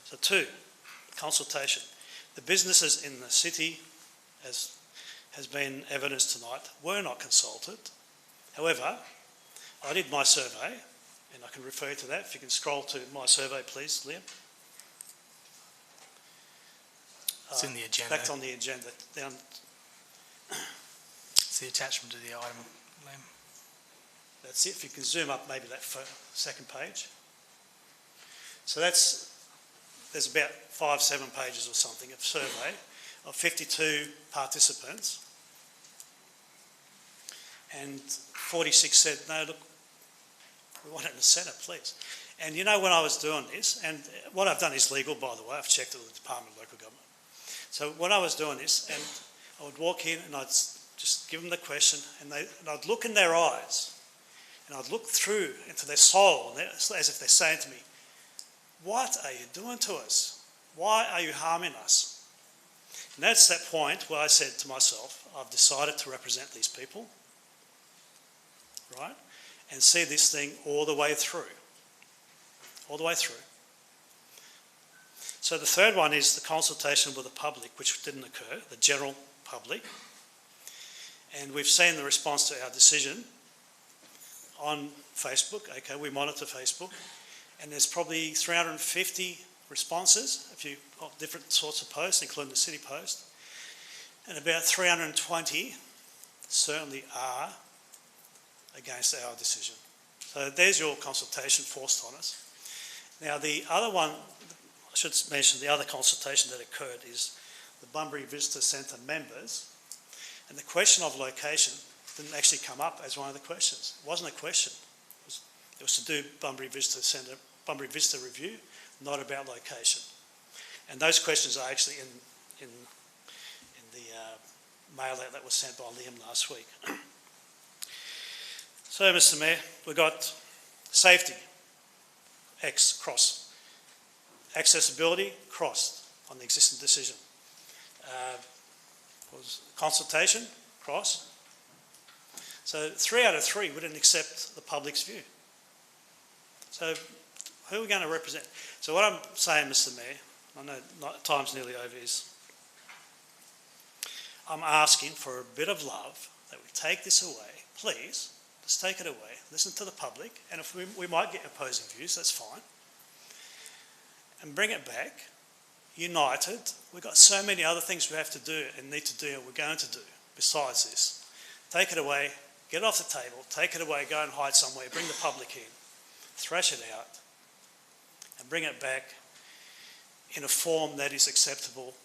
So 2, consultation. The businesses in the city, as has been evidenced tonight, were not consulted. However, I did my survey, and I can refer you to that. If you can scroll to my survey, please, Liam. It's in the agenda. Back on the agenda. Down. It's the attachment to the item, Liam. That's it. If you can zoom up maybe that second page. So there's about 5-7 pages or something of survey of 52 participants. And 46 said, no, look, we want it in the centre, please. And you know, when I was doing this, and what I've done is legal, by the way, I've checked it with the Department of Local Government. So when I was doing this, and I would walk in and I'd just give them the question, and I'd look in their eyes, and I'd look through into their soul, as if they're saying to me, what are you doing to us? Why are you harming us? And that's that point where I said to myself, I've decided to represent these people, right? And see this thing all the way through. All the way through. So the third one is the consultation with the public, which didn't occur, the general public. And we've seen the response to our decision on Facebook. Okay, we monitor Facebook. And there's probably 350 responses, of different sorts of posts, including the city post. And about 320 certainly are against our decision. So there's your consultation forced on us. Now the other one, I should mention the other consultation that occurred is the Bunbury Visitor Centre members, and the question of location didn't actually come up as one of the questions. It wasn't a question. It was to do Bunbury Visitor Centre, Bunbury Visitor Review, not about location. And those questions are actually in the mail that was sent by Liam last week. So, Mr Mayor, we've got safety, X, cross. Accessibility, crossed on the existing decision. Was consultation, cross. So 3 out of 3 wouldn't accept the public's view. So who are we going to represent? So what I'm saying, Mr Mayor, I know time's nearly over, is I'm asking for a bit of love, that we take this away, please. let's take it away, listen to the public, and if we might get opposing views, that's fine, and bring it back, united. We've got so many other things we have to do and need to do and we're going to do besides this. Take it away, get it off the table, take it away, go and hide somewhere, bring the public in, thrash it out, and bring it back in a form that is acceptable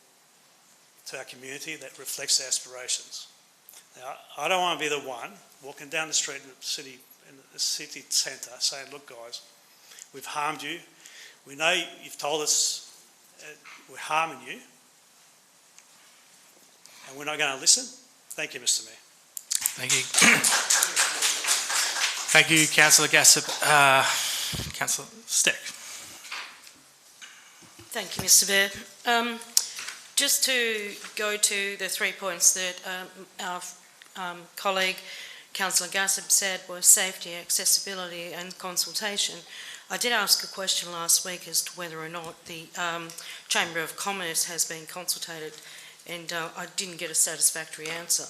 to our community, that reflects our aspirations. Now, I don't want to be the one walking down the street in the city centre saying, look guys, we've harmed you. We know you've told us we're harming you, and we're not going to listen. Thank you, Mr. Mayor. Thank you. Thank you, Councillor Gassop. Councillor Steck. Thank you, Mr. Mayor. Just to go to the 3 points that our colleague, Councillor Gassop, said was safety, accessibility and consultation. I did ask a question last week as to whether or not the Chamber of Commerce has been consulted, and I didn't get a satisfactory answer.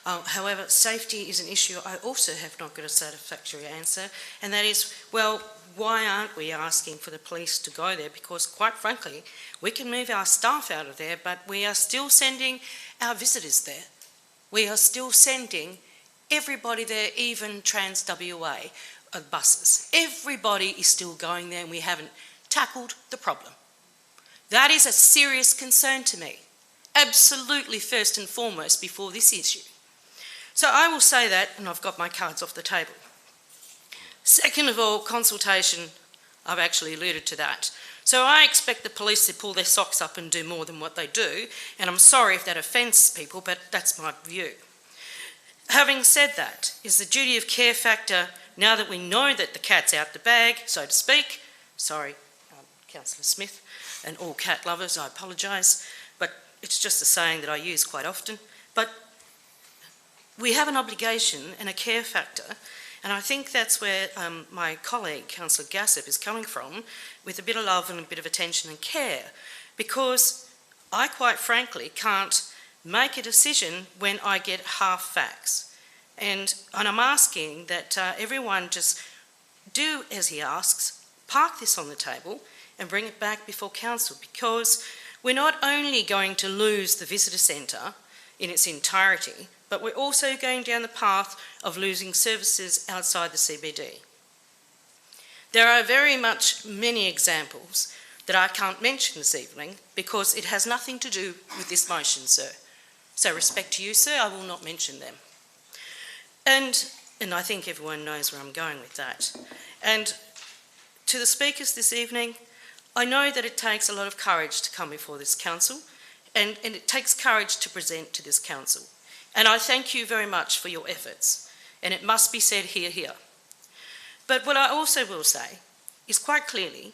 However, safety is an issue I also have not got a satisfactory answer, and that is, well, why aren't we asking for the police to go there? Because quite frankly, we can move our staff out of there, but we are still sending our visitors there. We are still sending everybody there, even Trans-WA buses. Everybody is still going there and we haven't tackled the problem. That is a serious concern to me. Absolutely first and foremost before this issue. So I will say that, and I've got my cards off the table. Second of all, consultation, I've actually alluded to that. So I expect the police to pull their socks up and do more than what they do, and I'm sorry if that offends people, but that's my view. Having said that, is the duty of care factor, now that we know that the cat's out the bag, so to speak, sorry, Councillor Smith, and all cat lovers, I apologise, but it's just a saying that I use quite often, but we have an obligation and a care factor, and I think that's where my colleague, Councillor Gassop, is coming from, with a bit of love and a bit of attention and care, because I quite frankly can't make a decision when I get half facts. And I'm asking that everyone just do as he asks, park this on the table and bring it back before council, because we're not only going to lose the visitor centre in its entirety, but we're also going down the path of losing services outside the CBD. There are very much many examples that I can't mention this evening because it has nothing to do with this motion, sir. So respect to you, sir, I will not mention them. And I think everyone knows where I'm going with that. And to the speakers this evening, I know that it takes a lot of courage to come before this council, and it takes courage to present to this council. And I thank you very much for your efforts, and it must be said here. But what I also will say is quite clearly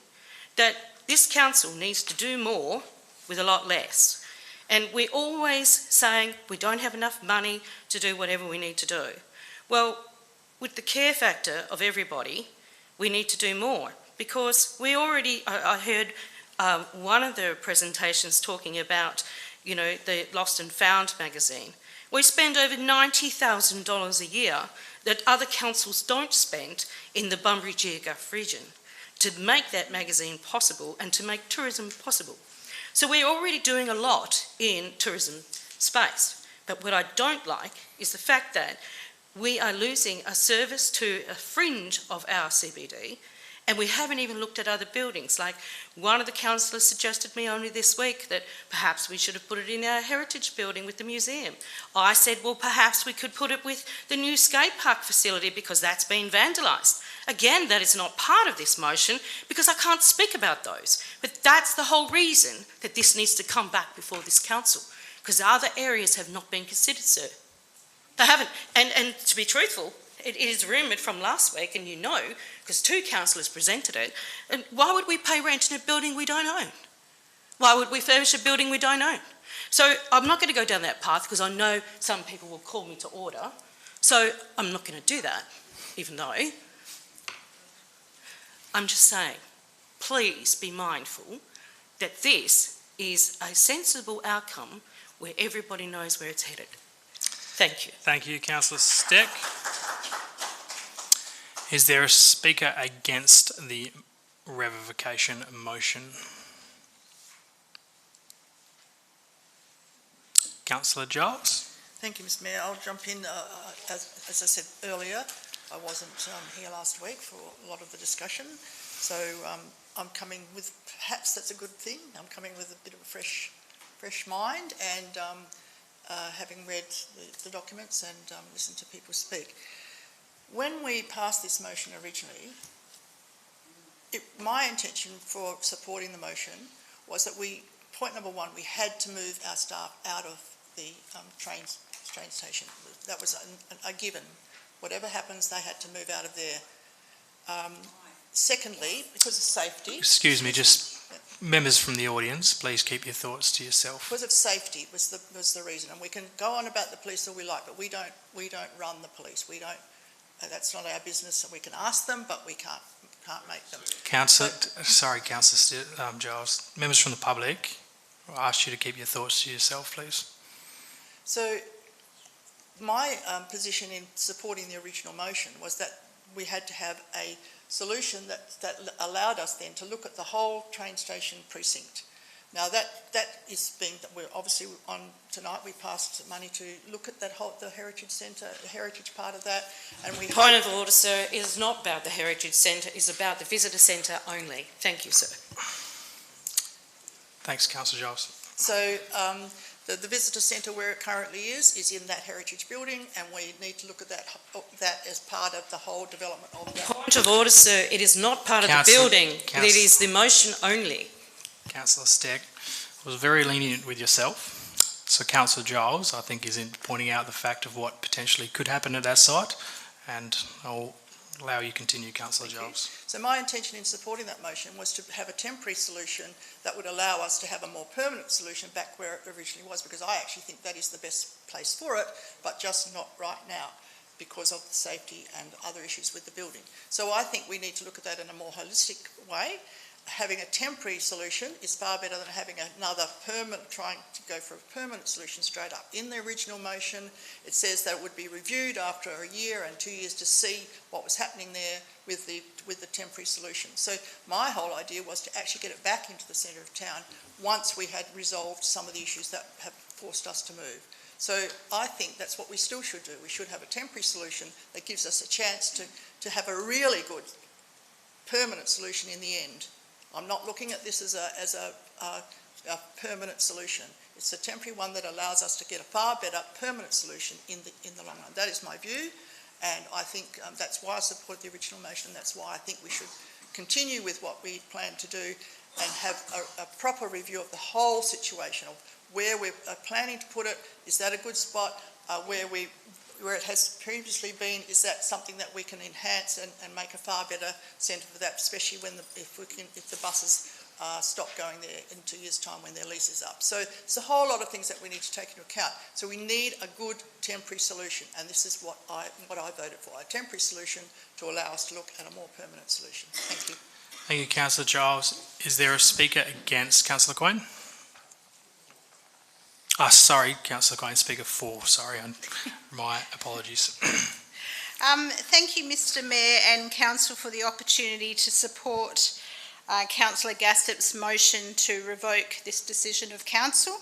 that this council needs to do more with a lot less. And we're always saying we don't have enough money to do whatever we need to do. Well, with the care factor of everybody, we need to do more, because we already, I heard one of the presentations talking about, you know, the Lost and Found magazine. We spend over $90,000 a year that other councils don't spend in the Bunbury Geograph region to make that magazine possible and to make tourism possible. So we're already doing a lot in tourism space. But what I don't like is the fact that we are losing a service to a fringe of our CBD, and we haven't even looked at other buildings. Like one of the councillors suggested me only this week that perhaps we should have put it in our heritage building with the museum. I said, well, perhaps we could put it with the new skate park facility because that's been vandalised. Again, that is not part of this motion because I can't speak about those. But that's the whole reason that this needs to come back before this council, because other areas have not been considered, sir. They haven't. And to be truthful, it is rumoured from last week, and you know, because 2 councillors presented it, and why would we pay rent in a building we don't own? Why would we furnish a building we don't own? So I'm not going to go down that path because I know some people will call me to order. So I'm not going to do that, even though I'm just saying, please be mindful that this is a sensible outcome where everybody knows where it's headed. Thank you. Thank you, Councillor Steck. Is there a speaker against the revocation motion? Councillor Giles? Thank you, Mr Mayor. I'll jump in. As I said earlier, I wasn't here last week for a lot of the discussion, so I'm coming with, perhaps that's a good thing, I'm coming with a bit of a fresh mind and having read the documents and listened to people speak. When we passed this motion originally, my intention for supporting the motion was that point number one, we had to move our staff out of the train station. That was a given. Whatever happens, they had to move out of there. Secondly, because of safety. Excuse me, just members from the audience, please keep your thoughts to yourself. Because of safety was the reason, and we can go on about the police all we like, but we don't run the police. We don't. That's not our business. We can ask them, but we can't make them. Councillor Giles, members from the public, I'll ask you to keep your thoughts to yourself, please. So my position in supporting the original motion was that we had to have a solution that allowed us then to look at the whole train station precinct. Now that is being, we're obviously on tonight, we passed money to look at that whole, the Heritage Centre, the heritage part of that, and we... Point of order, sir, is not about the Heritage Centre, is about the Visitor Centre only. Thank you, sir. Thanks, Councillor Giles. So the Visitor Centre where it currently is in that heritage building, and we need to look at that as part of the whole development of that. Point of order, sir, it is not part of the building. It is the motion only. Councillor Stagg was very lenient with yourself. So Councillor Giles, I think, is pointing out the fact of what potentially could happen at that site, and I'll allow you to continue, Councillor Giles. So my intention in supporting that motion was to have a temporary solution that would allow us to have a more permanent solution back where it originally was, because I actually think that is the best place for it, but just not right now because of the safety and other issues with the building. So I think we need to look at that in a more holistic way. Having a temporary solution is far better than having another permanent, trying to go for a permanent solution straight up. In the original motion, it says that it would be reviewed after a year and 2 years to see what was happening there with the temporary solution. So my whole idea was to actually get it back into the centre of town once we had resolved some of the issues that have forced us to move. So I think that's what we still should do. We should have a temporary solution that gives us a chance to have a really good permanent solution in the end. I'm not looking at this as a permanent solution. It's a temporary one that allows us to get a far better permanent solution in the long run. That is my view, and I think that's why I support the original motion. That's why I think we should continue with what we plan to do and have a proper review of the whole situation of where we're planning to put it. Is that a good spot? Where it has previously been, is that something that we can enhance and make a far better centre for that, especially if the buses stop going there in 2 years' time when their lease is up. So it's a whole lot of things that we need to take into account. So we need a good temporary solution, and this is what I voted for, a temporary solution to allow us to look at a more permanent solution. Thank you. Thank you, Councillor Giles. Is there a speaker against? Councillor Quinn? Sorry, Councillor Quinn, speaker for. Sorry, my apologies. Thank you, Mr Mayor and Council, for the opportunity to support Councillor Gassip's motion to revoke this decision of Council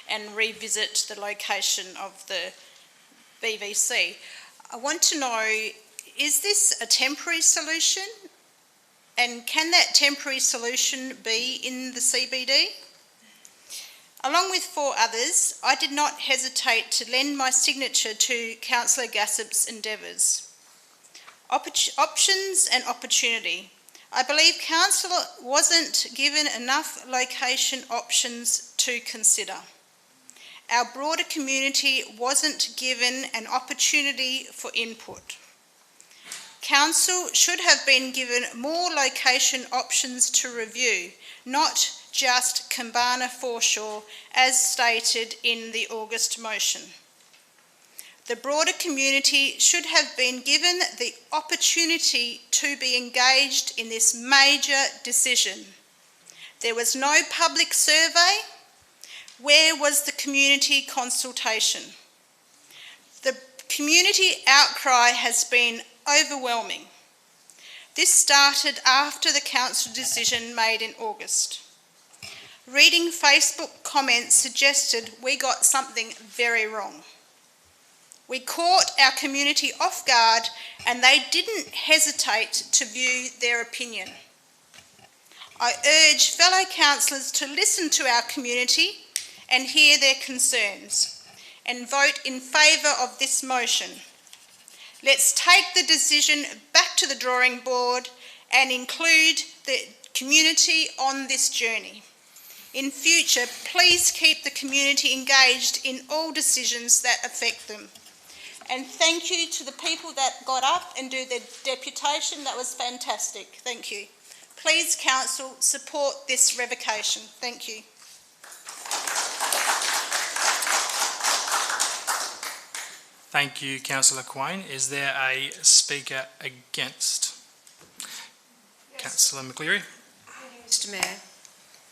and revisit the location of the BVC. I want to know, is this a temporary solution, and can that temporary solution be in the CBD? Along with 4 others, I did not hesitate to lend my signature to Councillor Gassip's endeavours. Options and opportunity. I believe Council wasn't given enough location options to consider. Our broader community wasn't given an opportunity for input. Council should have been given more location options to review, not just Kambana Foreshore as stated in the August motion. The broader community should have been given the opportunity to be engaged in this major decision. There was no public survey. Where was the community consultation? The community outcry has been overwhelming. This started after the council decision made in August. Reading Facebook comments suggested we got something very wrong. We caught our community off guard and they didn't hesitate to view their opinion. I urge fellow councillors to listen to our community and hear their concerns and vote in favour of this motion. Let's take the decision back to the drawing board and include the community on this journey. In future, please keep the community engaged in all decisions that affect them. And thank you to the people that got up and do their deputation. That was fantastic. Thank you. Please, Council, support this revocation. Thank you. Thank you, Councillor Quain. Is there a speaker against? Yes. Councillor McCleary. Thank you, Mr. Mayor.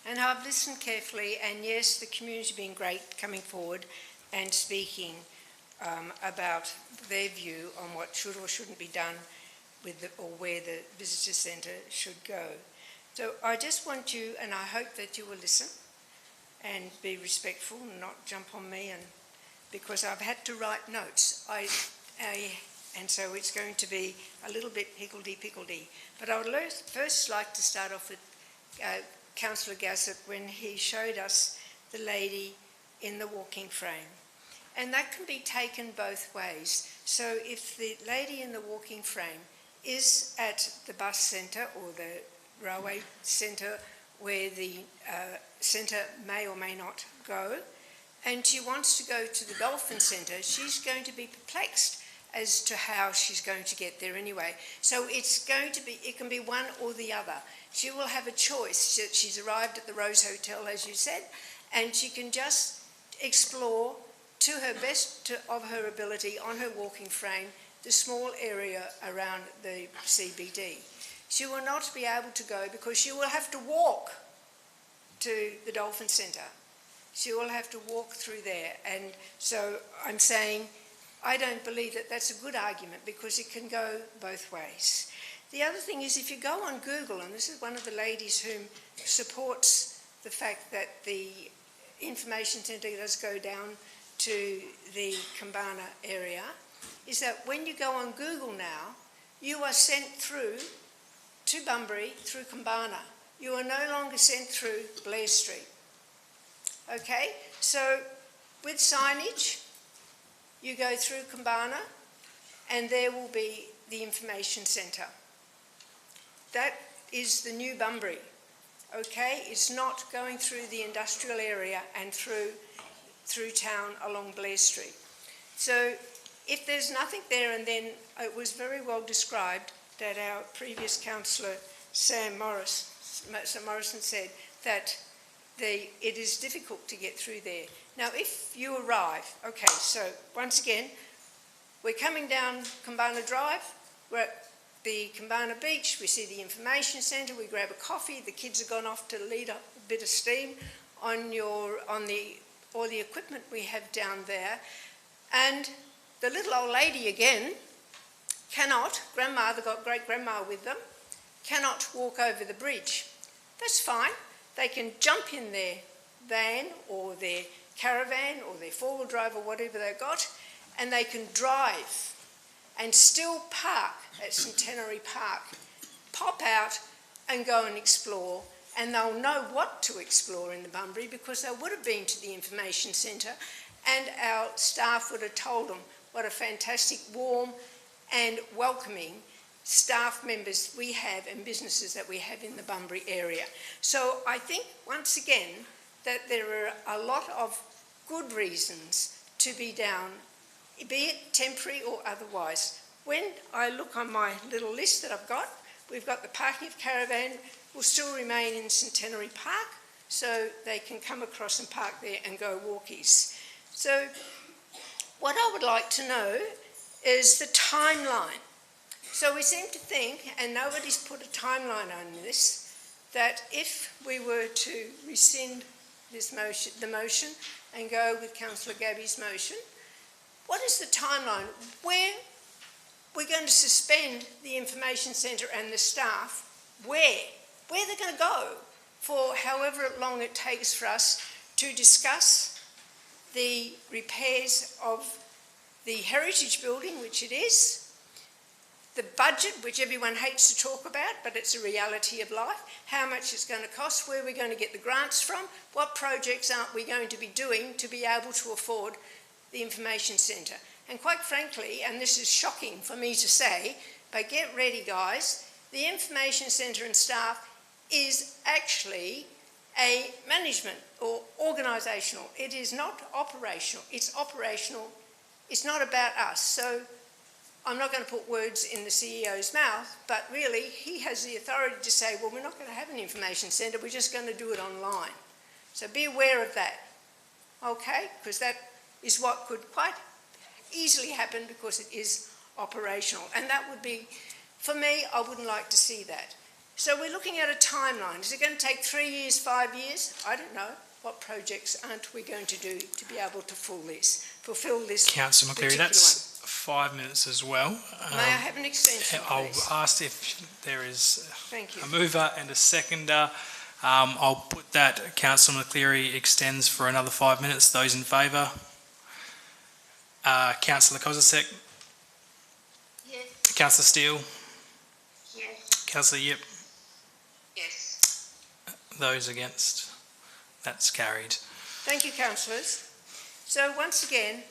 And I've listened carefully, and yes, the community has been great coming forward and speaking about their view on what should or shouldn't be done with or where the visitor centre should go. So I just want you, and I hope that you will listen and be respectful and not jump on me, and because I've had to write notes. And so it's going to be a little bit higgledy-piggledy. But I would first like to start off with Councillor Gassett when he showed us the lady in the walking frame. And that can be taken both ways. So if the lady in the walking frame is at the bus centre or the railway centre where the centre may or may not go, and she wants to go to the Dolphin Centre, she's going to be perplexed as to how she's going to get there anyway. So it can be one or the other. She will have a choice. She's arrived at the Rose Hotel, as you said, and she can just explore to her best of her ability on her walking frame the small area around the CBD. She will not be able to go because she will have to walk to the Dolphin Centre. She will have to walk through there. And so I'm saying I don't believe that that's a good argument because it can go both ways. The other thing is if you go on Google, and this is one of the ladies who supports the fact that the information centre does go down to the Kambana area, is that when you go on Google now, you are sent through to Bunbury through Kambana. You are no longer sent through Blair Street. Okay, so with signage, you go through Kambana and there will be the information centre. That is the new Bunbury, okay? It's not going through the industrial area and through town along Blair Street. So if there's nothing there, and then it was very well described that our previous councillor, Sam Morrison said that it is difficult to get through there. Now, if you arrive, okay, so once again, we're coming down Kambana Drive, we're at the Kambana Beach, we see the information centre, we grab a coffee, the kids have gone off to lead up a bit of steam on all the equipment we have down there, and the little old lady again cannot, grandma, they've got great-grandma with them, cannot walk over the bridge. That's fine. They can jump in their van or their caravan or their four-wheel drive or whatever they've got, and they can drive and still park at Centenary Park, pop out and go and explore, and they'll know what to explore in the Bunbury because they would have been to the information centre and our staff would have told them what a fantastic, warm and welcoming staff members we have and businesses that we have in the Bunbury area. So I think, once again, that there are a lot of good reasons to be down, be it temporary or otherwise. When I look on my little list that I've got, we've got the parking of caravan will still remain in Centenary Park, so they can come across and park there and go walkies. So what I would like to know is the timeline. So we seem to think, and nobody's put a timeline on this, that if we were to rescind this motion, the motion, and go with Councillor Gabby's motion, what is the timeline? we're going to suspend the information centre and the staff. Where they're going to go for however long it takes for us to discuss the repairs of the heritage building, which it is, the budget, which everyone hates to talk about, but it's a reality of life, how much it's going to cost, where we're going to get the grants from, what projects aren't we going to be doing to be able to afford the information centre. And quite frankly, and this is shocking for me to say, but get ready guys, the information centre and staff is actually a management or organisational. It is not operational. It's operational. It's not about us. So I'm not going to put words in the CEO's mouth, but really he has the authority to say, well, we're not going to have an information centre, we're just going to do it online. So be aware of that, okay? Because that is what could quite easily happen because it is operational. And that would be, for me, I wouldn't like to see that. So we're looking at a timeline. Is it going to take 3 years, 5 years? I don't know. What projects aren't we going to do to be able to fulfil this? Councillor McCleary, that's 5 minutes as well. May I have an extension, I'll please? ask if there is Thank you. a mover and a seconder. I'll put that Councillor McCleary extends for another 5 minutes. Those in favour? Councillor Kozisek? Yes. Councillor Steele? Yes. Councillor Yip? Yes. Those against? That's carried. Thank you, councillors. So once again,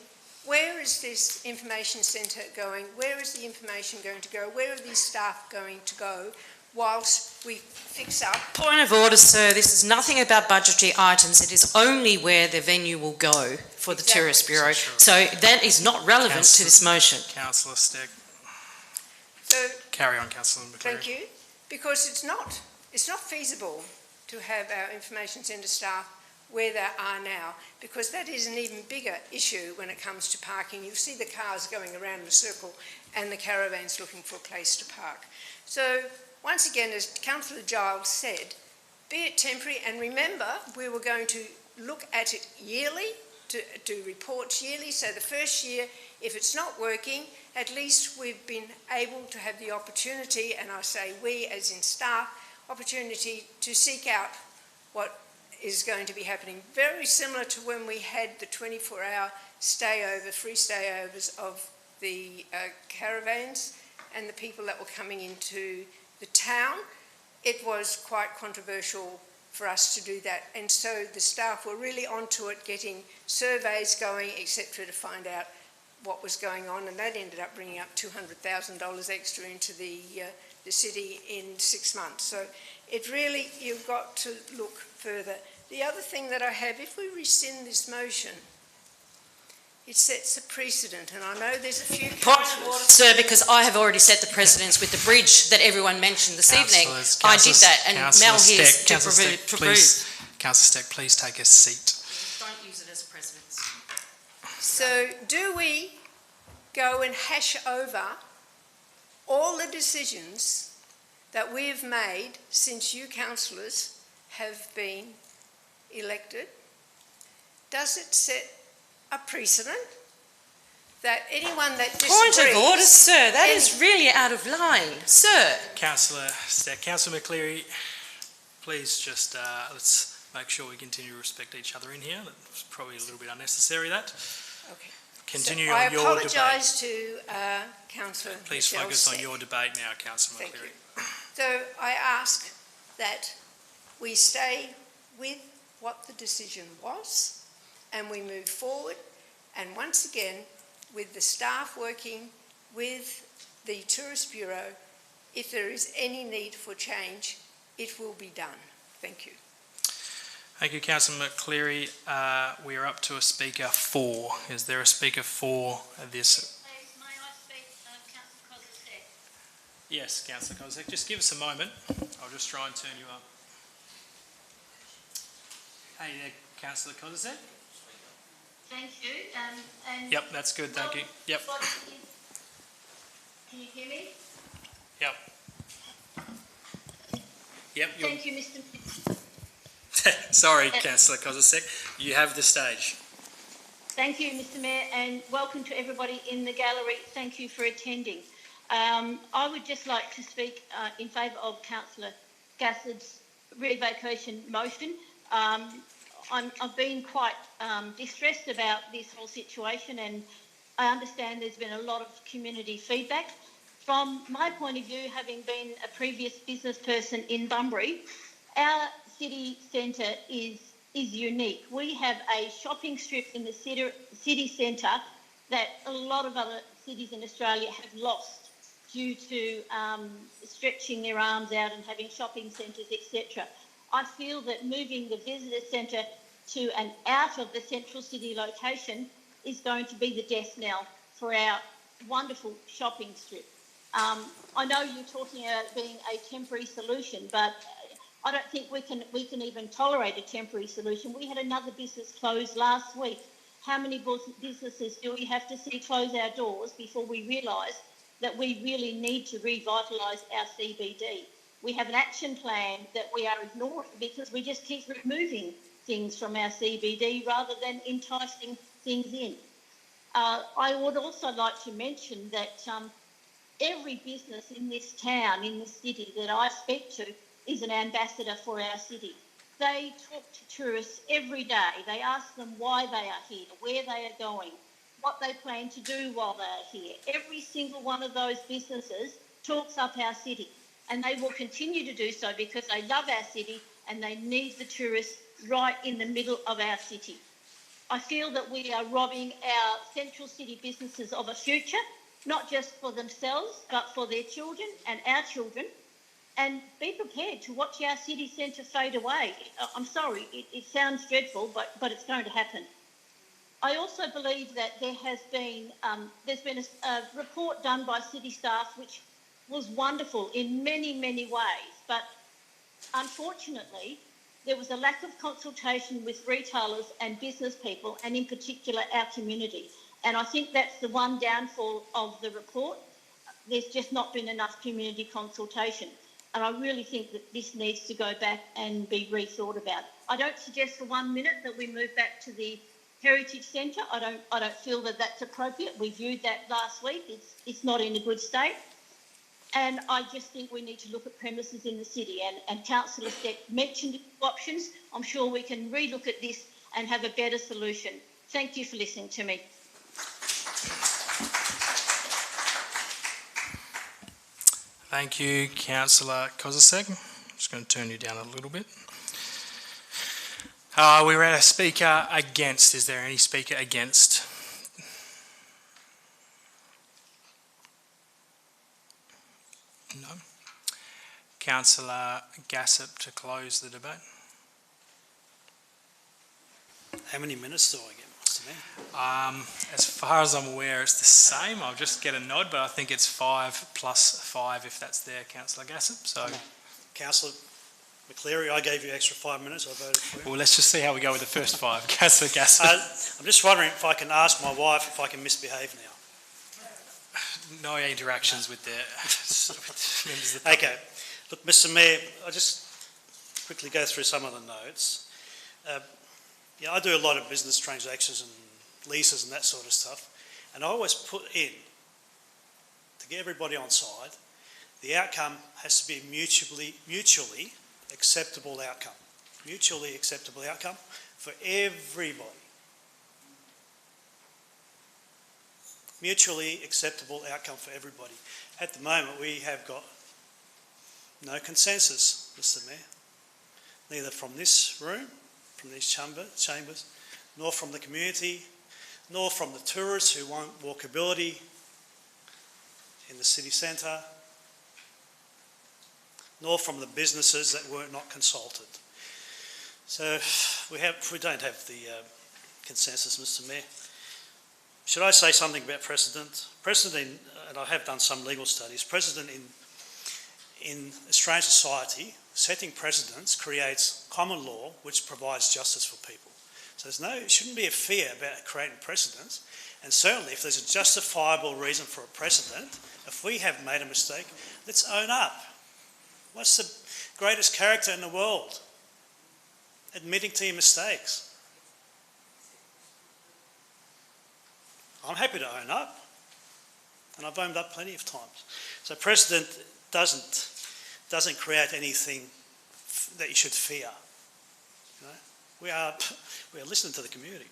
where is this information centre going? Where is the information going to go? Where are these staff going to go whilst we fix up? Point of order, sir. This is nothing about budgetary items. It is only where the venue will go for the Exactly. Tourist Bureau. Sure. So that is not relevant to this motion. Councillor Steck. So Carry on, Councillor McCleary. thank you, because it's not feasible to have our information centre staff where they are now, because that is an even bigger issue when it comes to parking. You see the cars going around in a circle and the caravans looking for a place to park. So once again, as Councillor Giles said, be it temporary, and remember we were going to look at it yearly, to do reports yearly, so the first year, if it's not working, at least we've been able to have the opportunity, and I say we as in staff, opportunity to seek out what is going to be happening. Very similar to when we had the 24-hour stayover, free stayovers of the caravans and the people that were coming into the town. It was quite controversial for us to do that, and so the staff were really onto it, getting surveys going, etc., to find out what was going on, and that ended up bringing up $200,000 extra into the city in 6 months. So it really, you've got to look further. The other thing that I have, if we rescind this motion, it sets a precedent, and I know there's a few councillors... Sir, because I have already set the precedence with the bridge that everyone mentioned this evening. I did that, and Mel here is to prove. Councillor Steck, please take a seat. Don't use it as a precedence. So do we go and hash over all the decisions that we've made since you councillors have been elected? Does it set a precedent that anyone that disagrees... Point of order, sir. That is really out of line. Sir. Councillor Steck, Councillor McCleary, please just let's make sure we continue to respect each other in here. That's probably a little bit unnecessary, that. Okay. Continue So on your debate. I apologise to Councillor Please Michelle focus on Steck. your debate now, Councillor Thank McCleary. you. So I ask that we stay with what the decision was and we move forward, and once again, with the staff working with the Tourist Bureau, if there is any need for change, it will be done. Thank you. Thank you, Councillor McCleary. We are up to a speaker 4. Is there a speaker for this? May I speak, Councillor Kozisek? Yes, Councillor Kozak. Just give us a moment. I'll just try and turn you up. Hey there, Councillor Kozak. Thank you. And Yep, that's good. Thank you. Yep. Can you hear me? Yep. Yep. Thank you, Mr. Sorry, Councillor Kozak. You have the stage. Thank you, Mr. Mayor, and welcome to everybody in the gallery. Thank you for attending. I would just like to speak in favour of Councillor Gassett's revocation motion. I've been quite distressed about this whole situation, and I understand there's been a lot of community feedback. From my point of view, having been a previous business person in Bunbury, our city centre is unique. We have a shopping strip in the city centre that a lot of other cities in Australia have lost due to stretching their arms out and having shopping centres, etc. I feel that moving the visitor centre to an out of the central city location is going to be the death knell for our wonderful shopping strip. I know you're talking about it being a temporary solution, but I don't think we can even tolerate a temporary solution. We had another business close last week. How many businesses do we have to see close our doors before we realise that we really need to revitalise our CBD? We have an action plan that we are ignoring because we just keep removing things from our CBD rather than enticing things in. I would also like to mention that every business in this town, in this city that I speak to, is an ambassador for our city. They talk to tourists every day. They ask them why they are here, where they are going, what they plan to do while they are here. Every single one of those businesses talks up our city, and they will continue to do so because they love our city and they need the tourists right in the middle of our city. I feel that we are robbing our central city businesses of a future, not just for themselves, but for their children and our children. And be prepared to watch our city centre fade away. I'm sorry, it sounds dreadful, but it's going to happen. I also believe that there's been a report done by city staff which was wonderful in many, many ways, but unfortunately there was a lack of consultation with retailers and business people, and in particular our community. And I think that's the one downfall of the report. There's just not been enough community consultation. And I really think that this needs to go back and be rethought about. I don't suggest for 1 minute that we move back to the Heritage Centre. I don't feel that that's appropriate. We viewed that last week. It's not in a good state. And I just think we need to look at premises in the city. And Councillor Steck mentioned options. I'm sure we can relook at this and have a better solution. Thank you for listening to me. Thank you, Councillor Kozisek. I'm just going to turn you down a little bit. We're at a speaker against. Is there any speaker against? No. Councillor Gassett to close the debate. How many minutes do I get, Mr Mayor? As far as I'm aware, it's the same. I'll just get a nod, but I think it's 5 plus 5 if that's there, Councillor Gassett. So, Councillor McCleary, I gave you extra 5 minutes. I voted for you. Well, let's just see how we go with the first 5. Councillor Gassett. I'm just wondering if I can ask my wife if I can misbehave now. No interactions with the members of the public. Okay. Look, Mr Mayor, I'll just quickly go through some of the notes. I do a lot of business transactions and leases and that sort of stuff, and I always put in, to get everybody on side, the outcome has to be mutually acceptable outcome. Mutually acceptable outcome for everybody. Mutually acceptable outcome for everybody. At the moment, we have got no consensus, Mr Mayor, neither from this room, from these chambers, nor from the community, nor from the tourists who want walkability in the city centre, nor from the businesses that were not consulted. So we don't have the consensus, Mr Mayor. Should I say something about precedent? Precedent, and I have done some legal studies, precedent in Australian society, setting precedents creates common law which provides justice for people. So there shouldn't be a fear about creating precedents, and certainly if there's a justifiable reason for a precedent, if we have made a mistake, let's own up. What's the greatest character in the world? Admitting to your mistakes. I'm happy to own up. and I've owned up plenty of times. So precedent doesn't create anything that you should fear. You know? We are listening to the community.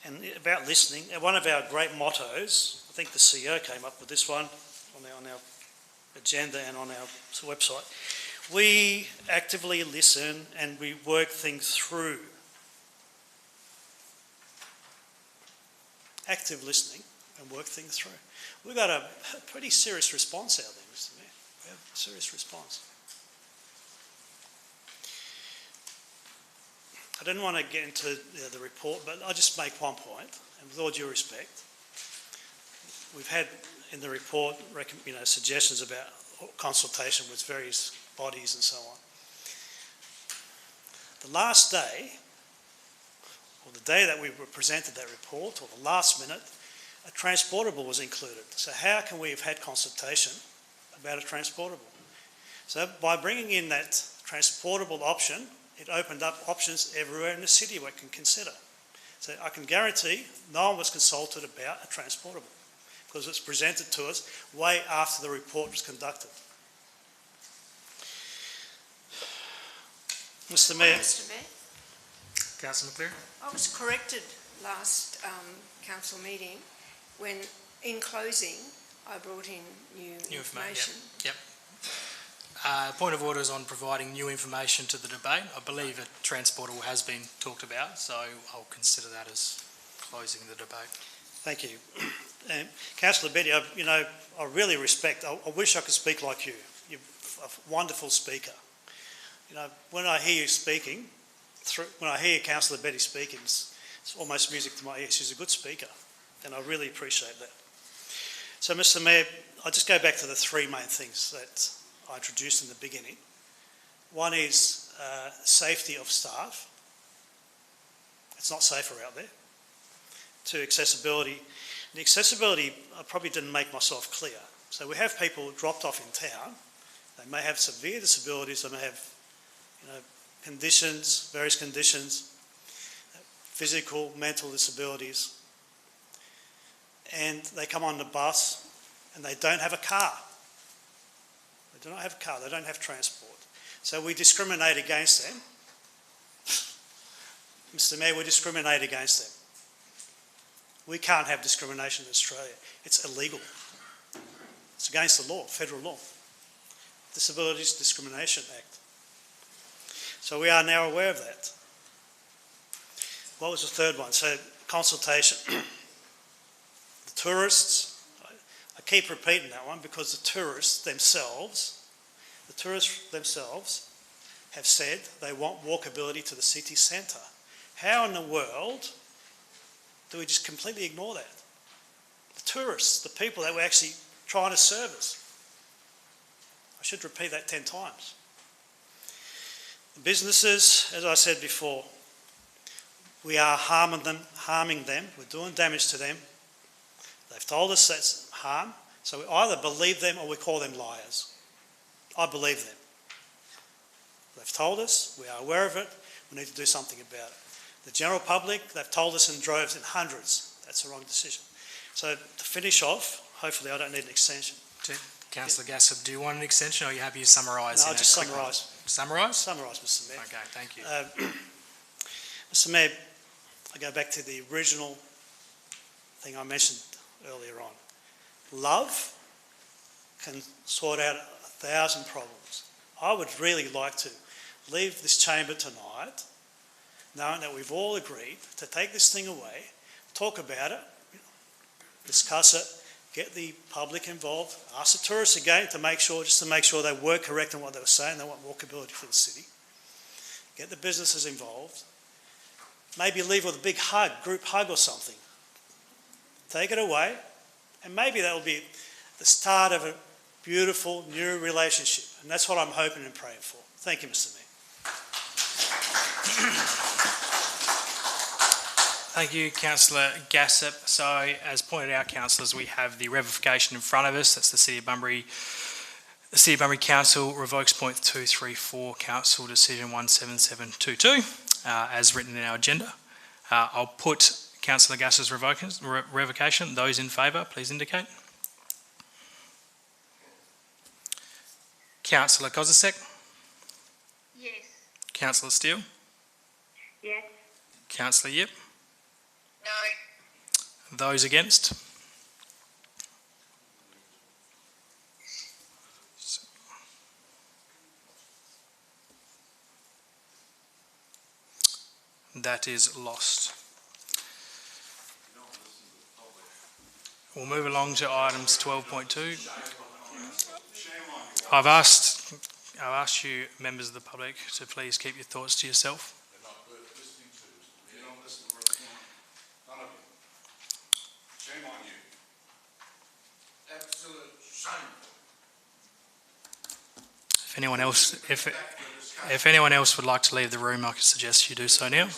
And about listening, one of our great mottos, I think the CEO came up with this one on our agenda and on our website. We actively listen and we work things through. Active listening and work things through. We've got a pretty serious response out there, Mr. Mayor. We have a serious response. I didn't want to get into the report, but I'll just make one point, and with all due respect, we've had in the report suggestions about consultation with various bodies and so on. The last day, or the day that we were presented that report, or the last minute, a transportable was included. So how can we have had consultation about a transportable? So by bringing in that transportable option, it opened up options everywhere in the city we can consider. So I can guarantee no one was consulted about a transportable because it's presented to us way after the report was conducted. Mr. Mayor. Mr. Mayor, Councillor McCleary. I was corrected last council meeting when, in closing, I brought in new information. Yep. Point of order is on providing new information to the debate. I believe a transportable has been talked about, so I'll consider that as closing the debate. Thank you. Councillor Betty, I really respect, I wish I could speak like you. You're a wonderful speaker. When I hear you speaking, when I hear Councillor Betty speaking, it's almost music to my ears. She's a good speaker, and I really appreciate that. So, Mr. Mayor, I'll just go back to the three main things that I introduced in the beginning. One is safety of staff. It's not safer out there. Two, accessibility. The accessibility, I probably didn't make myself clear. So we have people dropped off in town. They may have severe disabilities. They may have, conditions, various conditions, physical, mental disabilities. And they come on the bus and they don't have a car. They do not have a car, they don't have transport. So we discriminate against them. Mr. Mayor, we discriminate against them. We can't have discrimination in Australia. It's illegal. It's against the law, federal law. Disabilities Discrimination Act. So we are now aware of that. What was the third one? So consultation. The tourists, I keep repeating that one because the tourists themselves have said they want walkability to the city centre. How in the world do we just completely ignore that? The tourists, the people that we're actually trying to service. I should repeat that 10 times. The businesses, as I said before, we are harming them, we're doing damage to them. They've told us that's harm, so we either believe them or we call them liars. I believe them. They've told us, we are aware of it, we need to do something about it. The general public, they've told us in droves, in hundreds, that's the wrong decision. So to finish off, hopefully I don't need an extension. Councillor Gassab, do you want an extension or are you happy to summarise? No, I'll just summarise. Summarise? Summarise, Mr. Mayor. Okay, thank you. Mr. Mayor, I go back to the original thing I mentioned earlier on. Love can sort out 1,000 problems. I would really like to leave this chamber tonight knowing that we've all agreed to take this thing away, talk about it, discuss it, get the public involved, ask the tourists again to make sure they were correct in what they were saying, they want walkability for the city, get the businesses involved, maybe leave with a big hug, group hug or something. Take it away, and maybe that will be the start of a beautiful new relationship, and that's what I'm hoping and praying for. Thank you, Mr. Mayor. Thank you, Councillor Gassab. So, as pointed out, councillors, we have the revocation in front of us. That's the City of Bunbury. The City of Bunbury Council revokes point 234, Council Decision 17722, as written in our agenda. I'll put Councillor Gass's revocation. Those in favour, please indicate. Councillor Kozisek. Yes. Councillor Steele. Yes. Councillor Yip. No. Those against. That is lost. We'll move along to items 12.2. I've asked you, members of the public, to please keep your thoughts to yourself. They're not worth listening to. You don't listen to what's going on. None of you. Shame on you. Absolute shame. If anyone else would like to leave the room, I could suggest you do so now.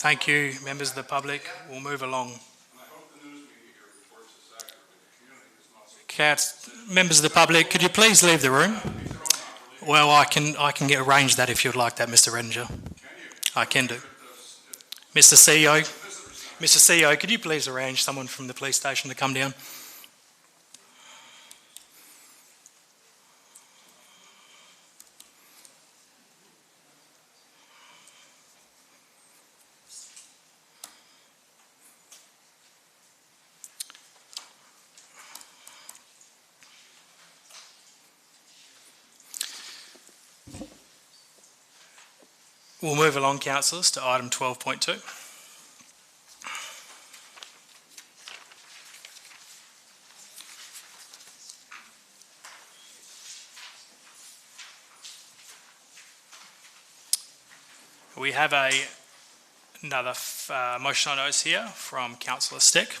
Thank you, members of the public. We'll move along. Members of the public, could you please leave the room? Well, I can arrange that if you'd like that, Mr. Redinger. I can do. Mr. CEO, could you please arrange someone from the police station to come down? We'll move along, councillors, to item 12.2. We have another motion on notice here from Councillor Steck.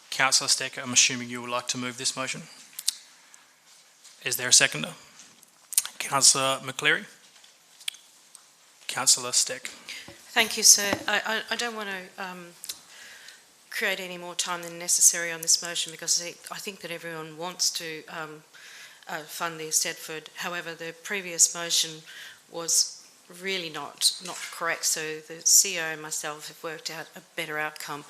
Councillor Steck, I'm assuming you would like to move this motion. Is there a seconder? Councillor McCleary. Councillor Steck. Thank you, sir. I don't want to create any more time than necessary on this motion because I think that everyone wants to fund the Eisteddfod. However, the previous motion was really not correct, so the CEO and myself have worked out a better outcome,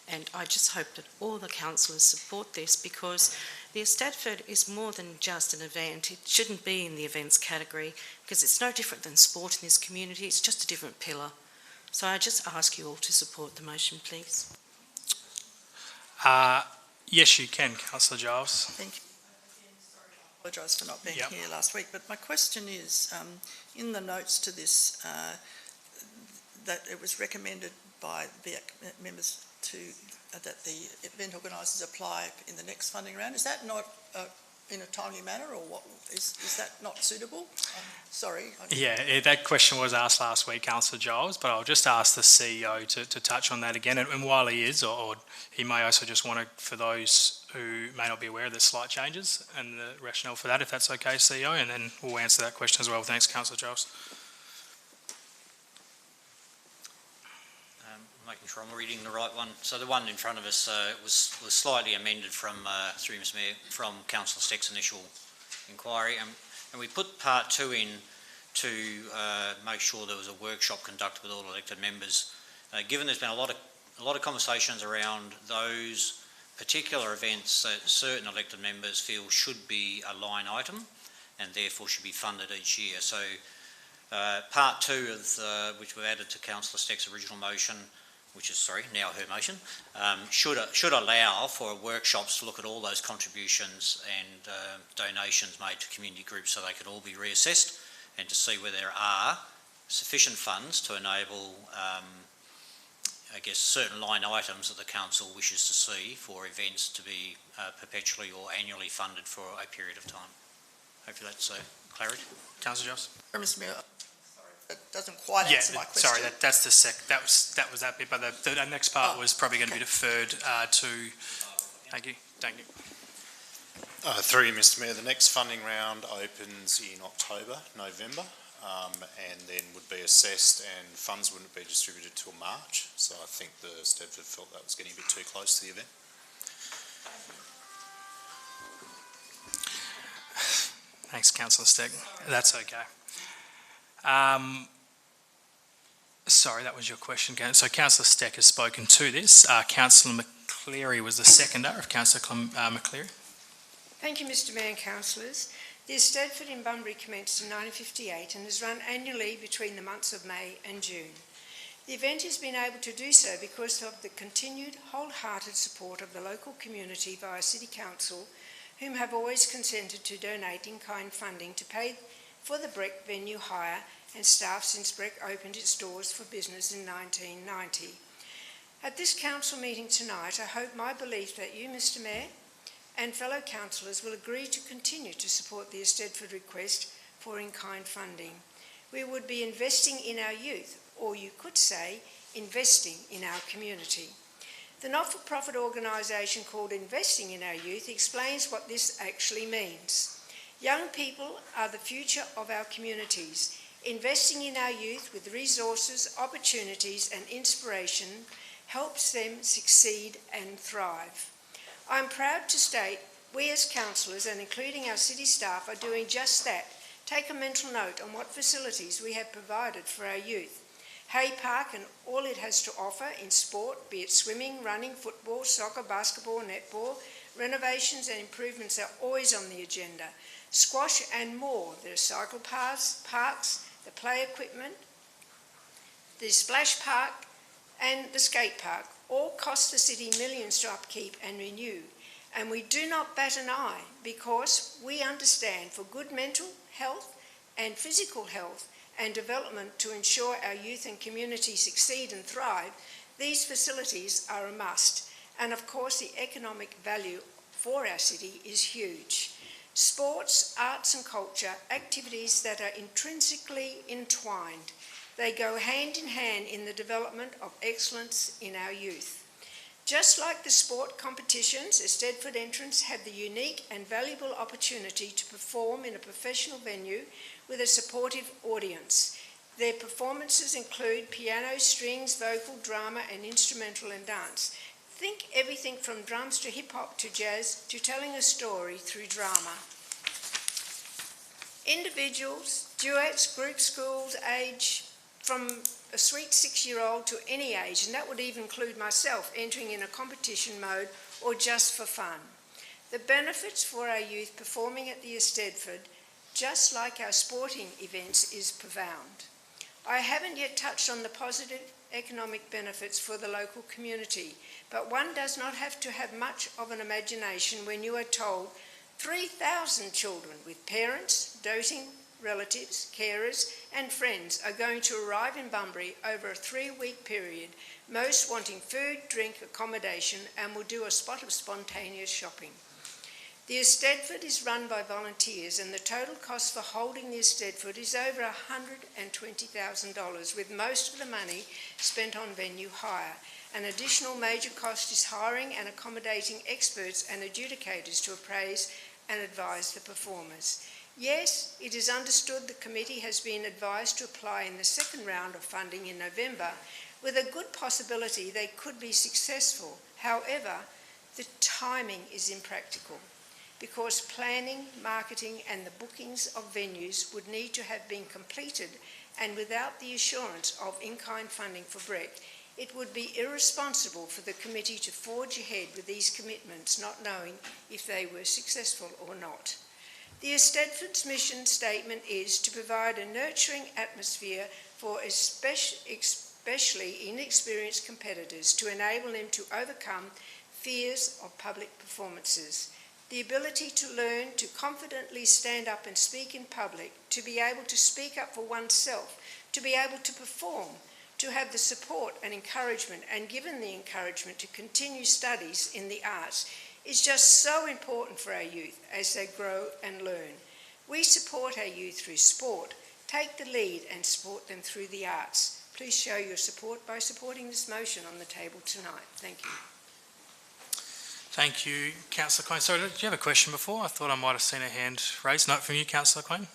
and I just hope that all the councillors support this because the Eisteddfod is more than just an event. It shouldn't be in the events category because it's no different than sport in this community. It's just a different pillar. So I just ask you all to support the motion, please. Yes, you can, Councillor Giles. Thank you. I apologise for not being here last week, but my question is, in the notes to this, that it was recommended by the members that the event organisers apply in the next funding round. Is that not in a timely manner, or what? Is that not suitable? Sorry. Yeah, that question was asked last week, Councillor Giles, but I'll just ask the CEO to touch on that again. And while he is, or he may also just want to, for those who may not be aware of the slight changes and the rationale for that, if that's okay, CEO, and then we'll answer that question as well. Thanks, Councillor Giles. Making sure I'm reading the right one. So the one in front of us was slightly amended from, through Mr Mayor, from Councillor Steck's initial inquiry, and we put part 2 in to make sure there was a workshop conducted with all elected members. Given there's been a lot of conversations around those particular events that certain elected members feel should be a line item and therefore should be funded each year. So part 2 of which we've added to Councillor Steck's original motion, which is, now her motion, should allow for workshops to look at all those contributions and donations made to community groups so they can all be reassessed and to see whether there are sufficient funds to enable, I guess, certain line items that the council wishes to see for events to be perpetually or annually funded for a period of time. Hopefully that's clarity. Councillor Jones. Mr Mayor, that doesn't quite answer my question. Sorry, that's the that was that bit, but the next part was probably going to be deferred to. Thank you. Through you, Mr Mayor, the next funding round opens in October, November, and then would be assessed, and funds wouldn't be distributed till March. So I think the Eisteddfod felt that was getting a bit too close to the event. Thanks, Councillor Steck. That's okay. Sorry, that was your question, Gan. So Councillor Steck has spoken to this. Councillor McCleary was the seconder of Councillor McCleary. Thank you, Mr Mayor and councillors. The Eisteddfod in Bunbury commenced in 1958 and has run annually between the months of May and June. The event has been able to do so because of the continued wholehearted support of the local community via City Council, whom have always consented to donate in-kind funding to pay for the Breck venue hire and staff since Breck opened its doors for business in 1990. At this council meeting tonight, I hope my belief that you, Mr Mayor, and fellow councillors will agree to continue to support the Eisteddfod request for in-kind funding. We would be investing in our youth, or you could say, investing in our community. The not-for-profit organisation called Investing in Our Youth explains what this actually means. Young people are the future of our communities. Investing in our youth with resources, opportunities and inspiration helps them succeed and thrive. I'm proud to state we as councillors, and including our city staff, are doing just that. Take a mental note on what facilities we have provided for our youth. Hay Park and all it has to offer in sport, be it swimming, running, football, soccer, basketball, netball, renovations and improvements are always on the agenda. Squash and more. There are cycle paths, parks, the play equipment, the splash park and the skate park all cost the city millions to upkeep and renew. And we do not bat an eye because we understand for good mental health and physical health and development to ensure our youth and community succeed and thrive, these facilities are a must. And of course, the economic value for our city is huge. Sports, arts and culture, activities that are intrinsically entwined. They go hand in hand in the development of excellence in our youth. Just like the sport competitions, Eisteddfod entrants have the unique and valuable opportunity to perform in a professional venue with a supportive audience. Their performances include piano, strings, vocal, drama and instrumental and dance. Think everything from drums to hip-hop to jazz to telling a story through drama. Individuals, duets, group schools, age from a sweet 6-year-old to any age, and that would even include myself entering in a competition mode or just for fun. The benefits for our youth performing at the Eisteddfod, just like our sporting events, is profound. I haven't yet touched on the positive economic benefits for the local community, but one does not have to have much of an imagination when you are told 3,000 children with parents, doting relatives, carers and friends are going to arrive in Bunbury over a 3-week period, most wanting food, drink, accommodation and will do a spot of spontaneous shopping. The Eisteddfod is run by volunteers and the total cost for holding the Eisteddfod is over $120,000, with most of the money spent on venue hire. An additional major cost is hiring and accommodating experts and adjudicators to appraise and advise the performers. Yes, it is understood the committee has been advised to apply in the second round of funding in November, with a good possibility they could be successful. However, the timing is impractical because planning, marketing and the bookings of venues would need to have been completed, and without the assurance of in-kind funding for Breck, it would be irresponsible for the committee to forge ahead with these commitments, not knowing if they were successful or not. The Eisteddfod's mission statement is to provide a nurturing atmosphere for especially inexperienced competitors to enable them to overcome fears of public performances. The ability to learn to confidently stand up and speak in public, to be able to speak up for oneself, to be able to perform, to have the support and encouragement, and given the encouragement to continue studies in the arts, is just so important for our youth as they grow and learn. We support our youth through sport, take the lead and support them through the arts. Please show your support by supporting this motion on the table tonight. Thank you. Thank you, Councillor Quain. Sorry, did you have a question before? I thought I might have seen a hand raised. No, from you, Councillor Quain?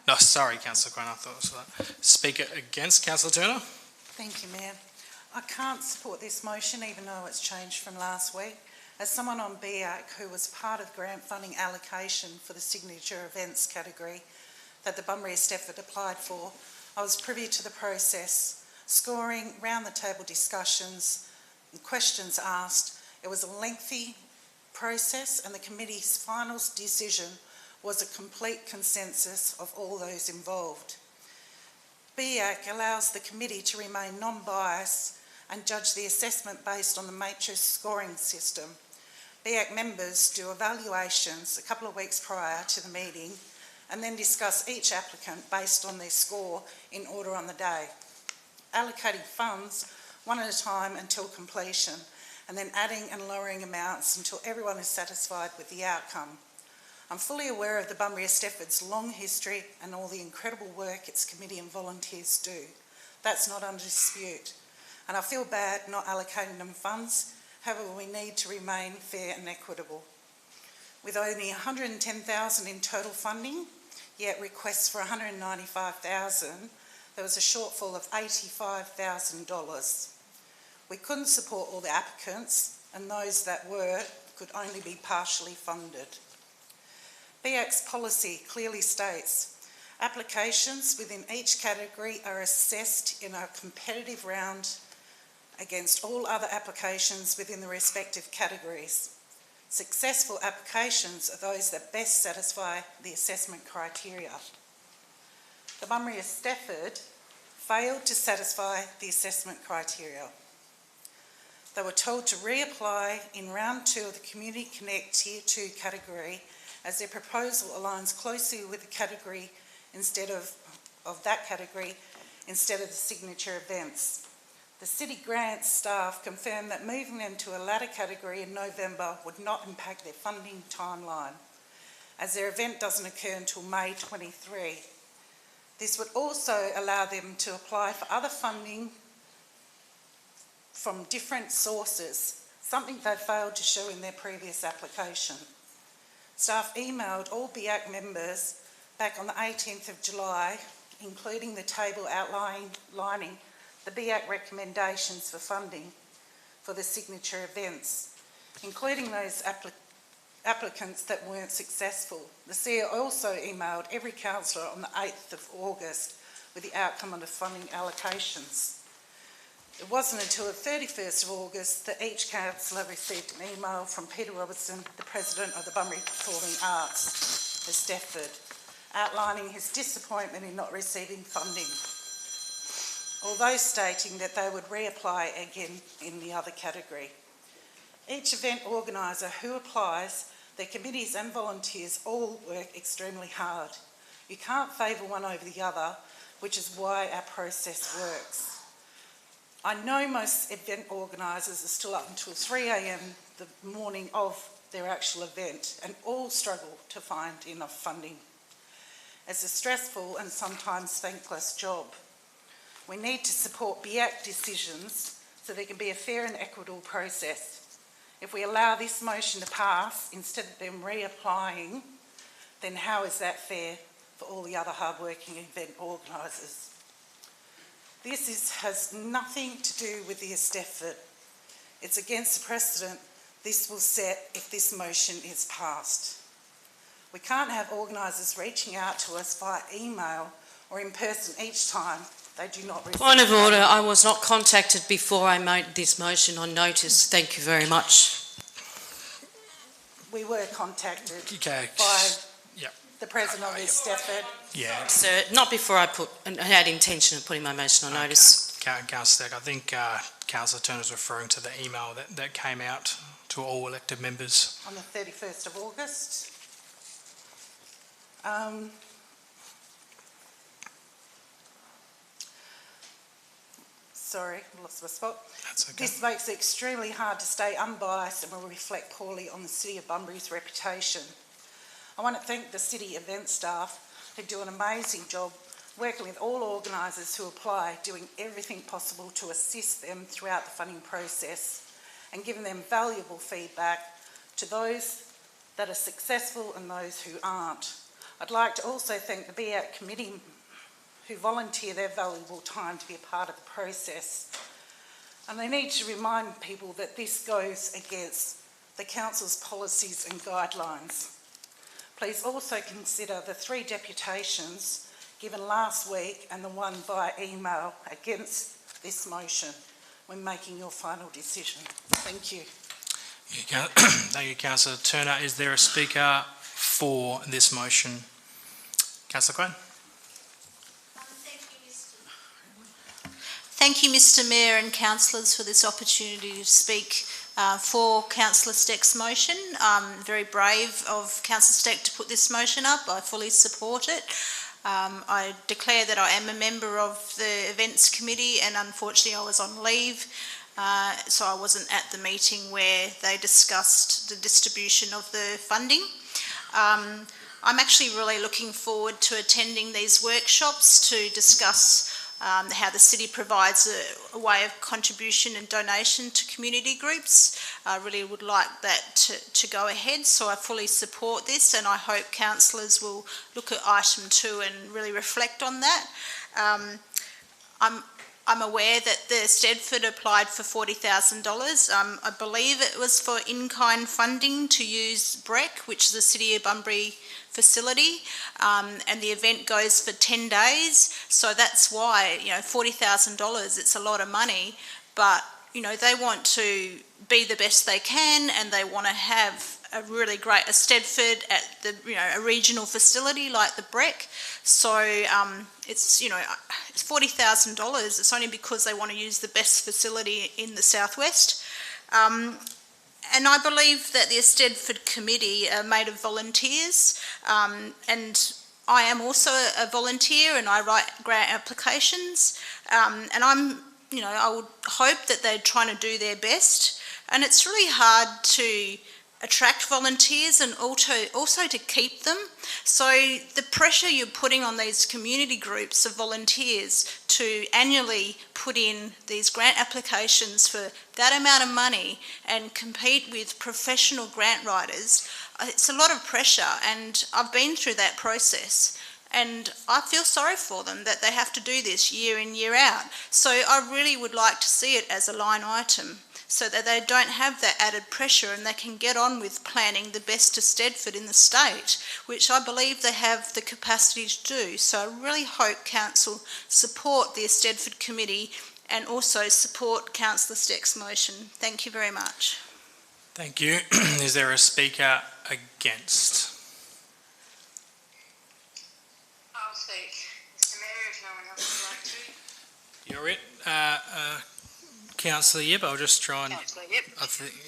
No, sorry, Councillor Quain. I thought I saw that. Speaker against, Councillor Turner. Thank you, Mayor. I can't support this motion even though it's changed from last week. As someone on BAC who was part of grant funding allocation for the signature events category that the Bunbury Eisteddfod applied for, I was privy to the process. scoring, round-the-table discussions, and questions asked. It was a lengthy process, and the committee's final decision was a complete consensus of all those involved. BEAC allows the committee to remain non-biased and judge the assessment based on the matrix scoring system. BEAC members do evaluations a couple of weeks prior to the meeting and then discuss each applicant based on their score in order on the day, allocating funds one at a time until completion, and then adding and lowering amounts until everyone is satisfied with the outcome. I'm fully aware of the Bunbury Stefford's long history and all the incredible work its committee and volunteers do. That's not under dispute, and I feel bad not allocating them funds. However, we need to remain fair and equitable. With only $110,000 in total funding, yet requests for $195,000, there was a shortfall of $85,000. We couldn't support all the applicants, and those that were could only be partially funded. BEAC's policy clearly states applications within each category are assessed in a competitive round against all other applications within the respective categories. Successful applications are those that best satisfy the assessment criteria. The Bunbury of Stefford failed to satisfy the assessment criteria. They were told to reapply in round 2 of the Community Connect Tier 2 category, as their proposal aligns closely with the category instead of that category instead of the signature events. The City Grants staff confirmed that moving them to a latter category in November would not impact their funding timeline, as their event doesn't occur until May 23. This would also allow them to apply for other funding from different sources, something they failed to show in their previous application. Staff emailed all BEAC members back on the 18th of July, including the table outlining the BEAC recommendations for funding for the signature events, including those applicants that weren't successful. The CEO also emailed every councillor on the 8th of August with the outcome of the funding allocations. It wasn't until the 31st of August that each councillor received an email from Peter Robertson, the President of the Bunbury Performing Arts for Stefford, outlining his disappointment in not receiving funding, although stating that they would reapply again in the other category. Each event organiser who applies, their committees and volunteers all work extremely hard. You can't favour one over the other, which is why our process works. I know most event organisers are still up until 3 a.m. the morning of their actual event and all struggle to find enough funding. It's a stressful and sometimes thankless job. We need to support BEAC decisions so there can be a fair and equitable process. If we allow this motion to pass instead of them reapplying, then how is that fair for all the other hard-working event organisers? This has nothing to do with the Stefford. It's against the precedent this will set if this motion is passed. We can't have organisers reaching out to us via email or in person each time they do not receive. Point of order, I was not contacted before I made this motion on notice. Thank you very much. We were contacted Okay. by Yep. the President of the Stefford. Yeah. Sir, not before I had intention of putting my motion on notice. Councillor Stack, I think Councillor Turner's referring to the email that came out to all elected members. On the 31st of August. Sorry, I lost my spot. That's okay. This makes it extremely hard to stay unbiased and will reflect poorly on the City of Bunbury's reputation. I want to thank the City event staff who do an amazing job working with all organisers who apply, doing everything possible to assist them throughout the funding process and giving them valuable feedback to those that are successful and those who aren't. I'd like to also thank the BEAC committee who volunteer their valuable time to be a part of the process. And they need to remind people that this goes against the Council's policies and guidelines. Please also consider the 3 deputations given last week and the one via email against this motion when making your final decision. Thank you. Thank you, Councillor Turner. Is there a speaker for this motion? Councillor Quinn. Thank you, Mr Mayor and councillors, for this opportunity to speak for Councillor Steck's motion. Very brave of Councillor Steck to put this motion up. I fully support it. I declare that I am a member of the Events Committee, and unfortunately I was on leave, so I wasn't at the meeting where they discussed the distribution of the funding. I'm actually really looking forward to attending these workshops to discuss how the city provides a way of contribution and donation to community groups. I really would like that to go ahead, so I fully support this, and I hope councillors will look at item 2 and really reflect on that. I'm aware that the Stedford applied for $40,000. I believe it was for in-kind funding to use BREC, which is the City of Bunbury facility, and the event goes for 10 days. So that's why, $40,000, it's a lot of money, but, they want to be the best they can, and they want to have a really great Stedford at the, a regional facility like the BREC. So it's, it's $40,000. It's only because they want to use the best facility in the southwest. And I believe that the Stedford Committee are made of volunteers, and I am also a volunteer, and I write grant applications, and I would hope that they're trying to do their best. And it's really hard to attract volunteers and also to keep them. So the pressure you're putting on these community groups of volunteers to annually put in these grant applications for that amount of money and compete with professional grant writers, it's a lot of pressure, and I've been through that process. And I feel sorry for them that they have to do this year in, year out. So I really would like to see it as a line item, so that they don't have that added pressure and they can get on with planning the best to Stedford in the state, which I believe they have the capacity to do. So I really hope Council support the Stedford Committee and also support Councillor Steck's motion. Thank you very much. Thank you. Is there a speaker against? I'll speak, Mr Mayor, if no one else would like to. You're it. Councillor Yip, I'll just try and... Councillor Yip.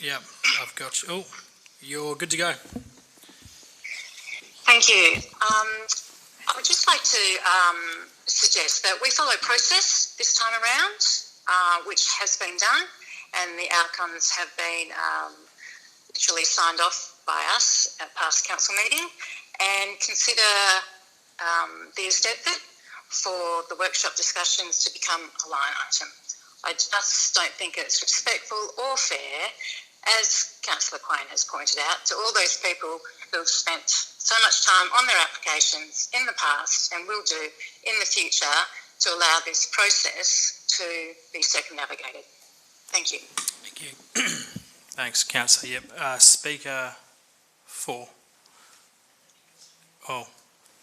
Yep, I've got you. Oh, you're good to go. Thank you. I would just like to suggest that we follow process this time around, which has been done, and the outcomes have been literally signed off by us at past council meeting, and consider the Stedford for the workshop discussions to become a line item. I just don't think it's respectful or fair, as Councillor Quain has pointed out, to all those people who have spent so much time on their applications in the past and will do in the future to allow this process to be circumnavigated. Thank you. Thank you. Thanks, Councillor Yip. Speaker 4. Oh,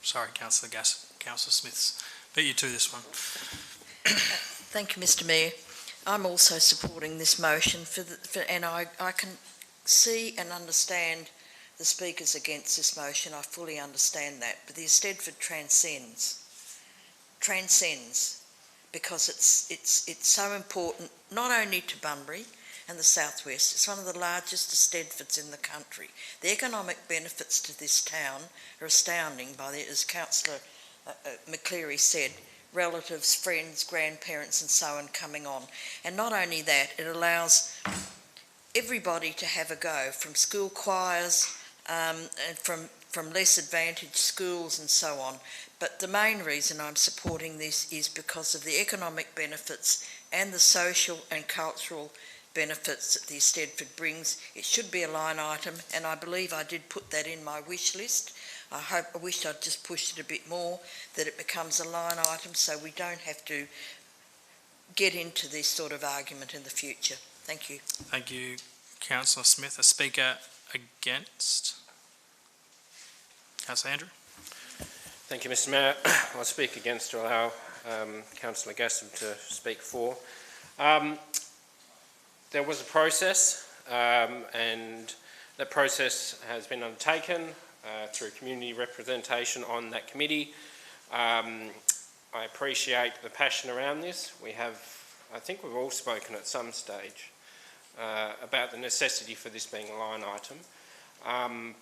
sorry, Councillor Smith's. Beat you to this one. Thank you, Mr Mayor. I'm also supporting this motion and I can see and understand the speakers against this motion. I fully understand that, but the Stedford transcends because it's so important not only to Bunbury and the southwest. It's one of the largest Stedfords in the country. The economic benefits to this town are astounding. As Councillor McCleary said, relatives, friends, grandparents and so on coming on. And not only that, it allows everybody to have a go, from school choirs and from less advantaged schools and so on. But the main reason I'm supporting this is because of the economic benefits and the social and cultural benefits that the Stedford brings. It should be a line item, and I believe I did put that in my wish list. I wish I'd just pushed it a bit more, that it becomes a line item so we don't have to get into this sort of argument in the future. Thank you. Thank you, Councillor Smith. A speaker against? Councillor Andrew. Thank you, Mr Mayor. I'll speak against to allow Councillor Gassam to speak for. There was a process, and that process has been undertaken through community representation on that committee. I appreciate the passion around this. I think we've all spoken at some stage about the necessity for this being a line item,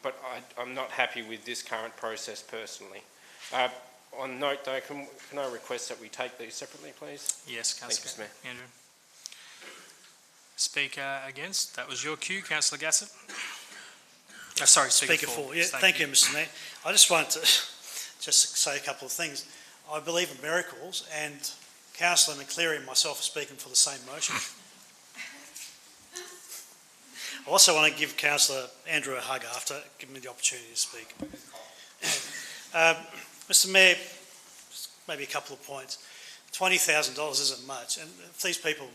but I'm not happy with this current process personally. On note though, can I request that we take these separately, please? Yes, Councillor Thank you, Mr. Mayor. Andrew. Speaker against, that was your cue, Councillor Gassett. Sorry, Speaker for. Yeah, thank you, Mr. Mayor. I just wanted to just say a couple of things. I believe in miracles, and Councillor McCleary and myself are speaking for the same motion. I also want to give Councillor Andrew a hug after, give me the opportunity to speak. Mr. Mayor, maybe a couple of points. $20,000 isn't much, and if these people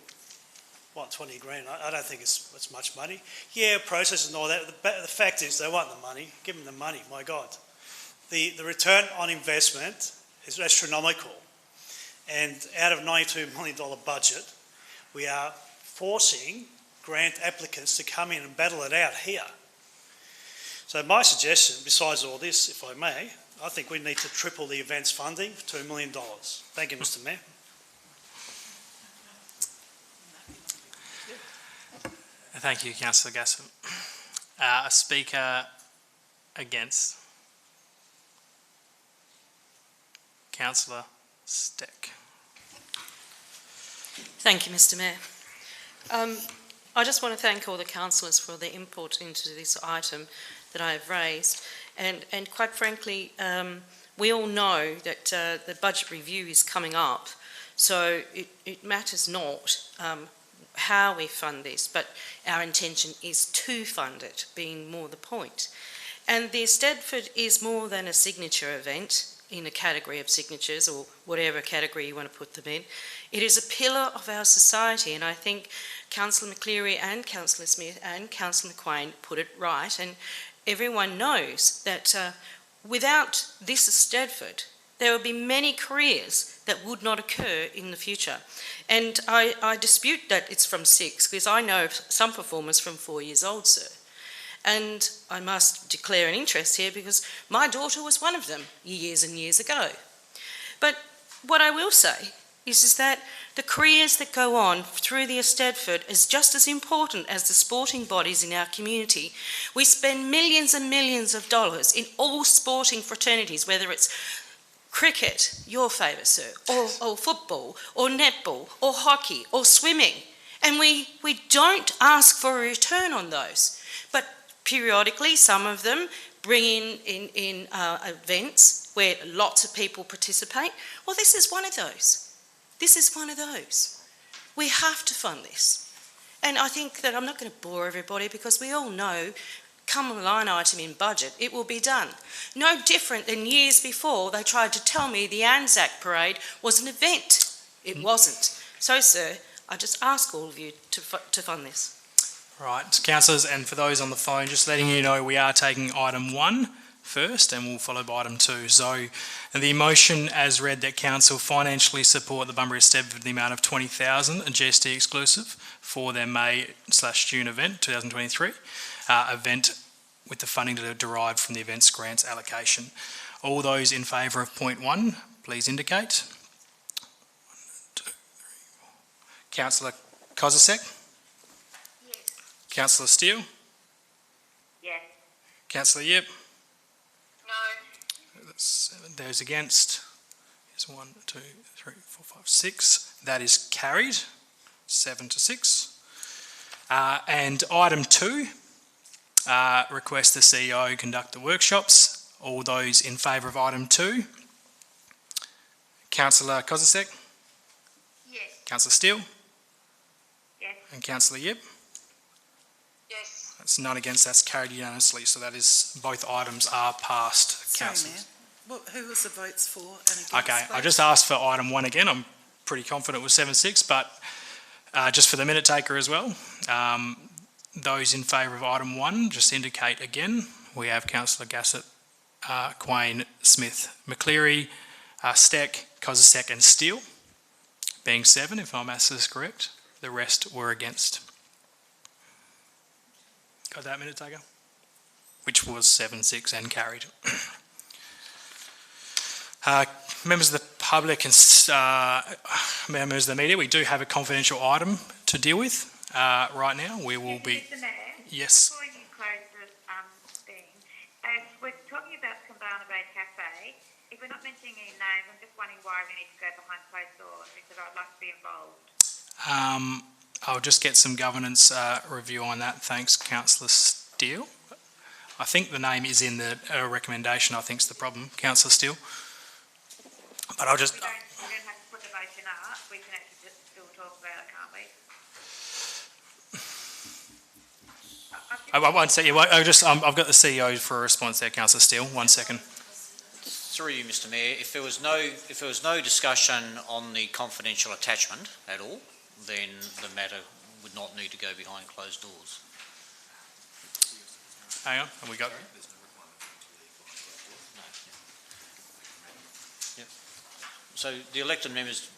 want 20 grand, I don't think it's much money. Yeah, process and all that. The fact is, they want the money. Give them the money. My God, the return on investment is astronomical, and out of $92 million budget, we are forcing grant applicants to come in and battle it out here. So my suggestion, besides all this, if I may, I think we need to triple the events funding for $2 million. Thank you, Mr. Mayor. Thank you, Councillor Gassam. A speaker against, Councillor Steck. Thank you, Mr. Mayor. I just want to thank all the councillors for their input into this item that I have raised. And quite frankly, we all know that the budget review is coming up, so it matters not how we fund this, but our intention is to fund it, being more the point. And the Stedford is more than a signature event in a category of signatures, or whatever category you want to put them in. It is a pillar of our society, and I think Councillor McCleary and Councillor Smith and Councillor McQueen put it right, and everyone knows that without this Stedford, there will be many careers that would not occur in the future. And I dispute that it's from 6, because I know some performers from 4 years old, sir. And I must declare an interest here because my daughter was one of them years and years ago. But what I will say is that the careers that go on through the Stedford is just as important as the sporting bodies in our community. We spend millions and millions of dollars in all sporting fraternities, whether it's cricket, your favourite, sir, or football, or netball, or hockey, or swimming. And we don't ask for a return on those. But periodically, some of them bring in events where lots of people participate. Well, this is one of those. This is one of those. We have to fund this. And I think that I'm not going to bore everybody because we all know, come a line item in budget, it will be done. No different than years before they tried to tell me the Anzac Parade was an event. It wasn't. So, sir, I just ask all of you to fund this. Right, councillors, and for those on the phone, just letting you know we are taking item 1 first and we'll follow by item 2. So the motion as read that council financially support the Bunbury Stedford in the amount of $20,000 and GST exclusive for their May/June event 2023 event with the funding derived from the events grants allocation. All those in favour of point 1, please indicate. 1, 2, 3, 4. Councillor Kozisek? Yes. Councillor Steele? Yes. Councillor Yip? No. That's 7. Those against is 1, 2, 3, 4, 5, 6. That is carried, 7-6. And item 2, request the CEO conduct the workshops. All those in favour of item 2? Councillor Kozisek? Yes. Councillor Steele? Yes. And Councillor Yip? Yes. That's none against, that's carried unanimously. So that is, both items are passed, Sorry, councillors. Mayor. Who was the votes for and against? Okay, I vote? just asked for item 1 again. I'm pretty confident it was 7-6, but just for the minute taker as well. Those in favour of item 1, just indicate again. We have Councillor Gassett, Quain, Smith, McCleary, Steck, Kozisek and Steele, being 7, if my maths is correct. The rest were against. Got that, minute taker? Which was 7-6 and carried. Members of the public and members of the media, we do have a confidential item to deal with right now. We will be... Mr. Mayor, Yes. before you close the thing, as we're talking about Kambana Bay Cafe, if we're not mentioning any names, I'm just wondering why we need to go behind closed doors, because I'd like to be involved. I'll just get some governance review on that. Thanks, Councillor Steele. I think the name is in the recommendation, I think is the problem, Councillor Steele. But I'll just... We don't have to put the motion up, we can actually just still talk about it, can't we? I won't say you. I've got the CEO for a response there, Councillor Steele. 1 second. Through you, Mr. Mayor, if there was no discussion on the confidential attachment at all, then the matter would not need to go behind closed doors. Hang on, have we got... Yep. So the elected members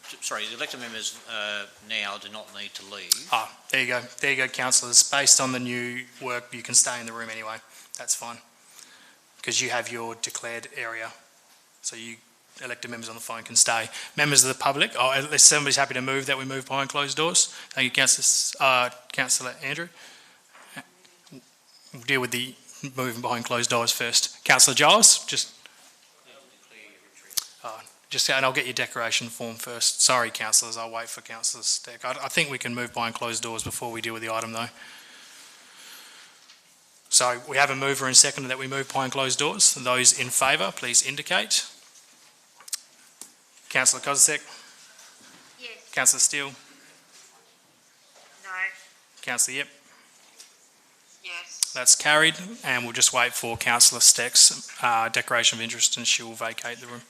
now do not need to leave. There you go. There you go, councillors. Based on the new work, you can stay in the room anyway. That's fine. Because you have your declared area. So you elected members on the phone can stay. Members of the public, unless somebody's happy to move that we move behind closed doors. Thank you, Councillor Andrew. We'll deal with the moving behind closed doors first. Councillor Giles, and I'll get your declaration form first. Sorry, councillors, I'll wait for Councillor Steck. I think we can move behind closed doors before we deal with the item, though. So we have a mover and seconder that we move behind closed doors. Those in favour, please indicate. Councillor Kozisek? Yes. Councillor Steele? No. Councillor Yip? Yes. That's carried, and we'll just wait for Councillor Steck's declaration of interest and she will vacate the room.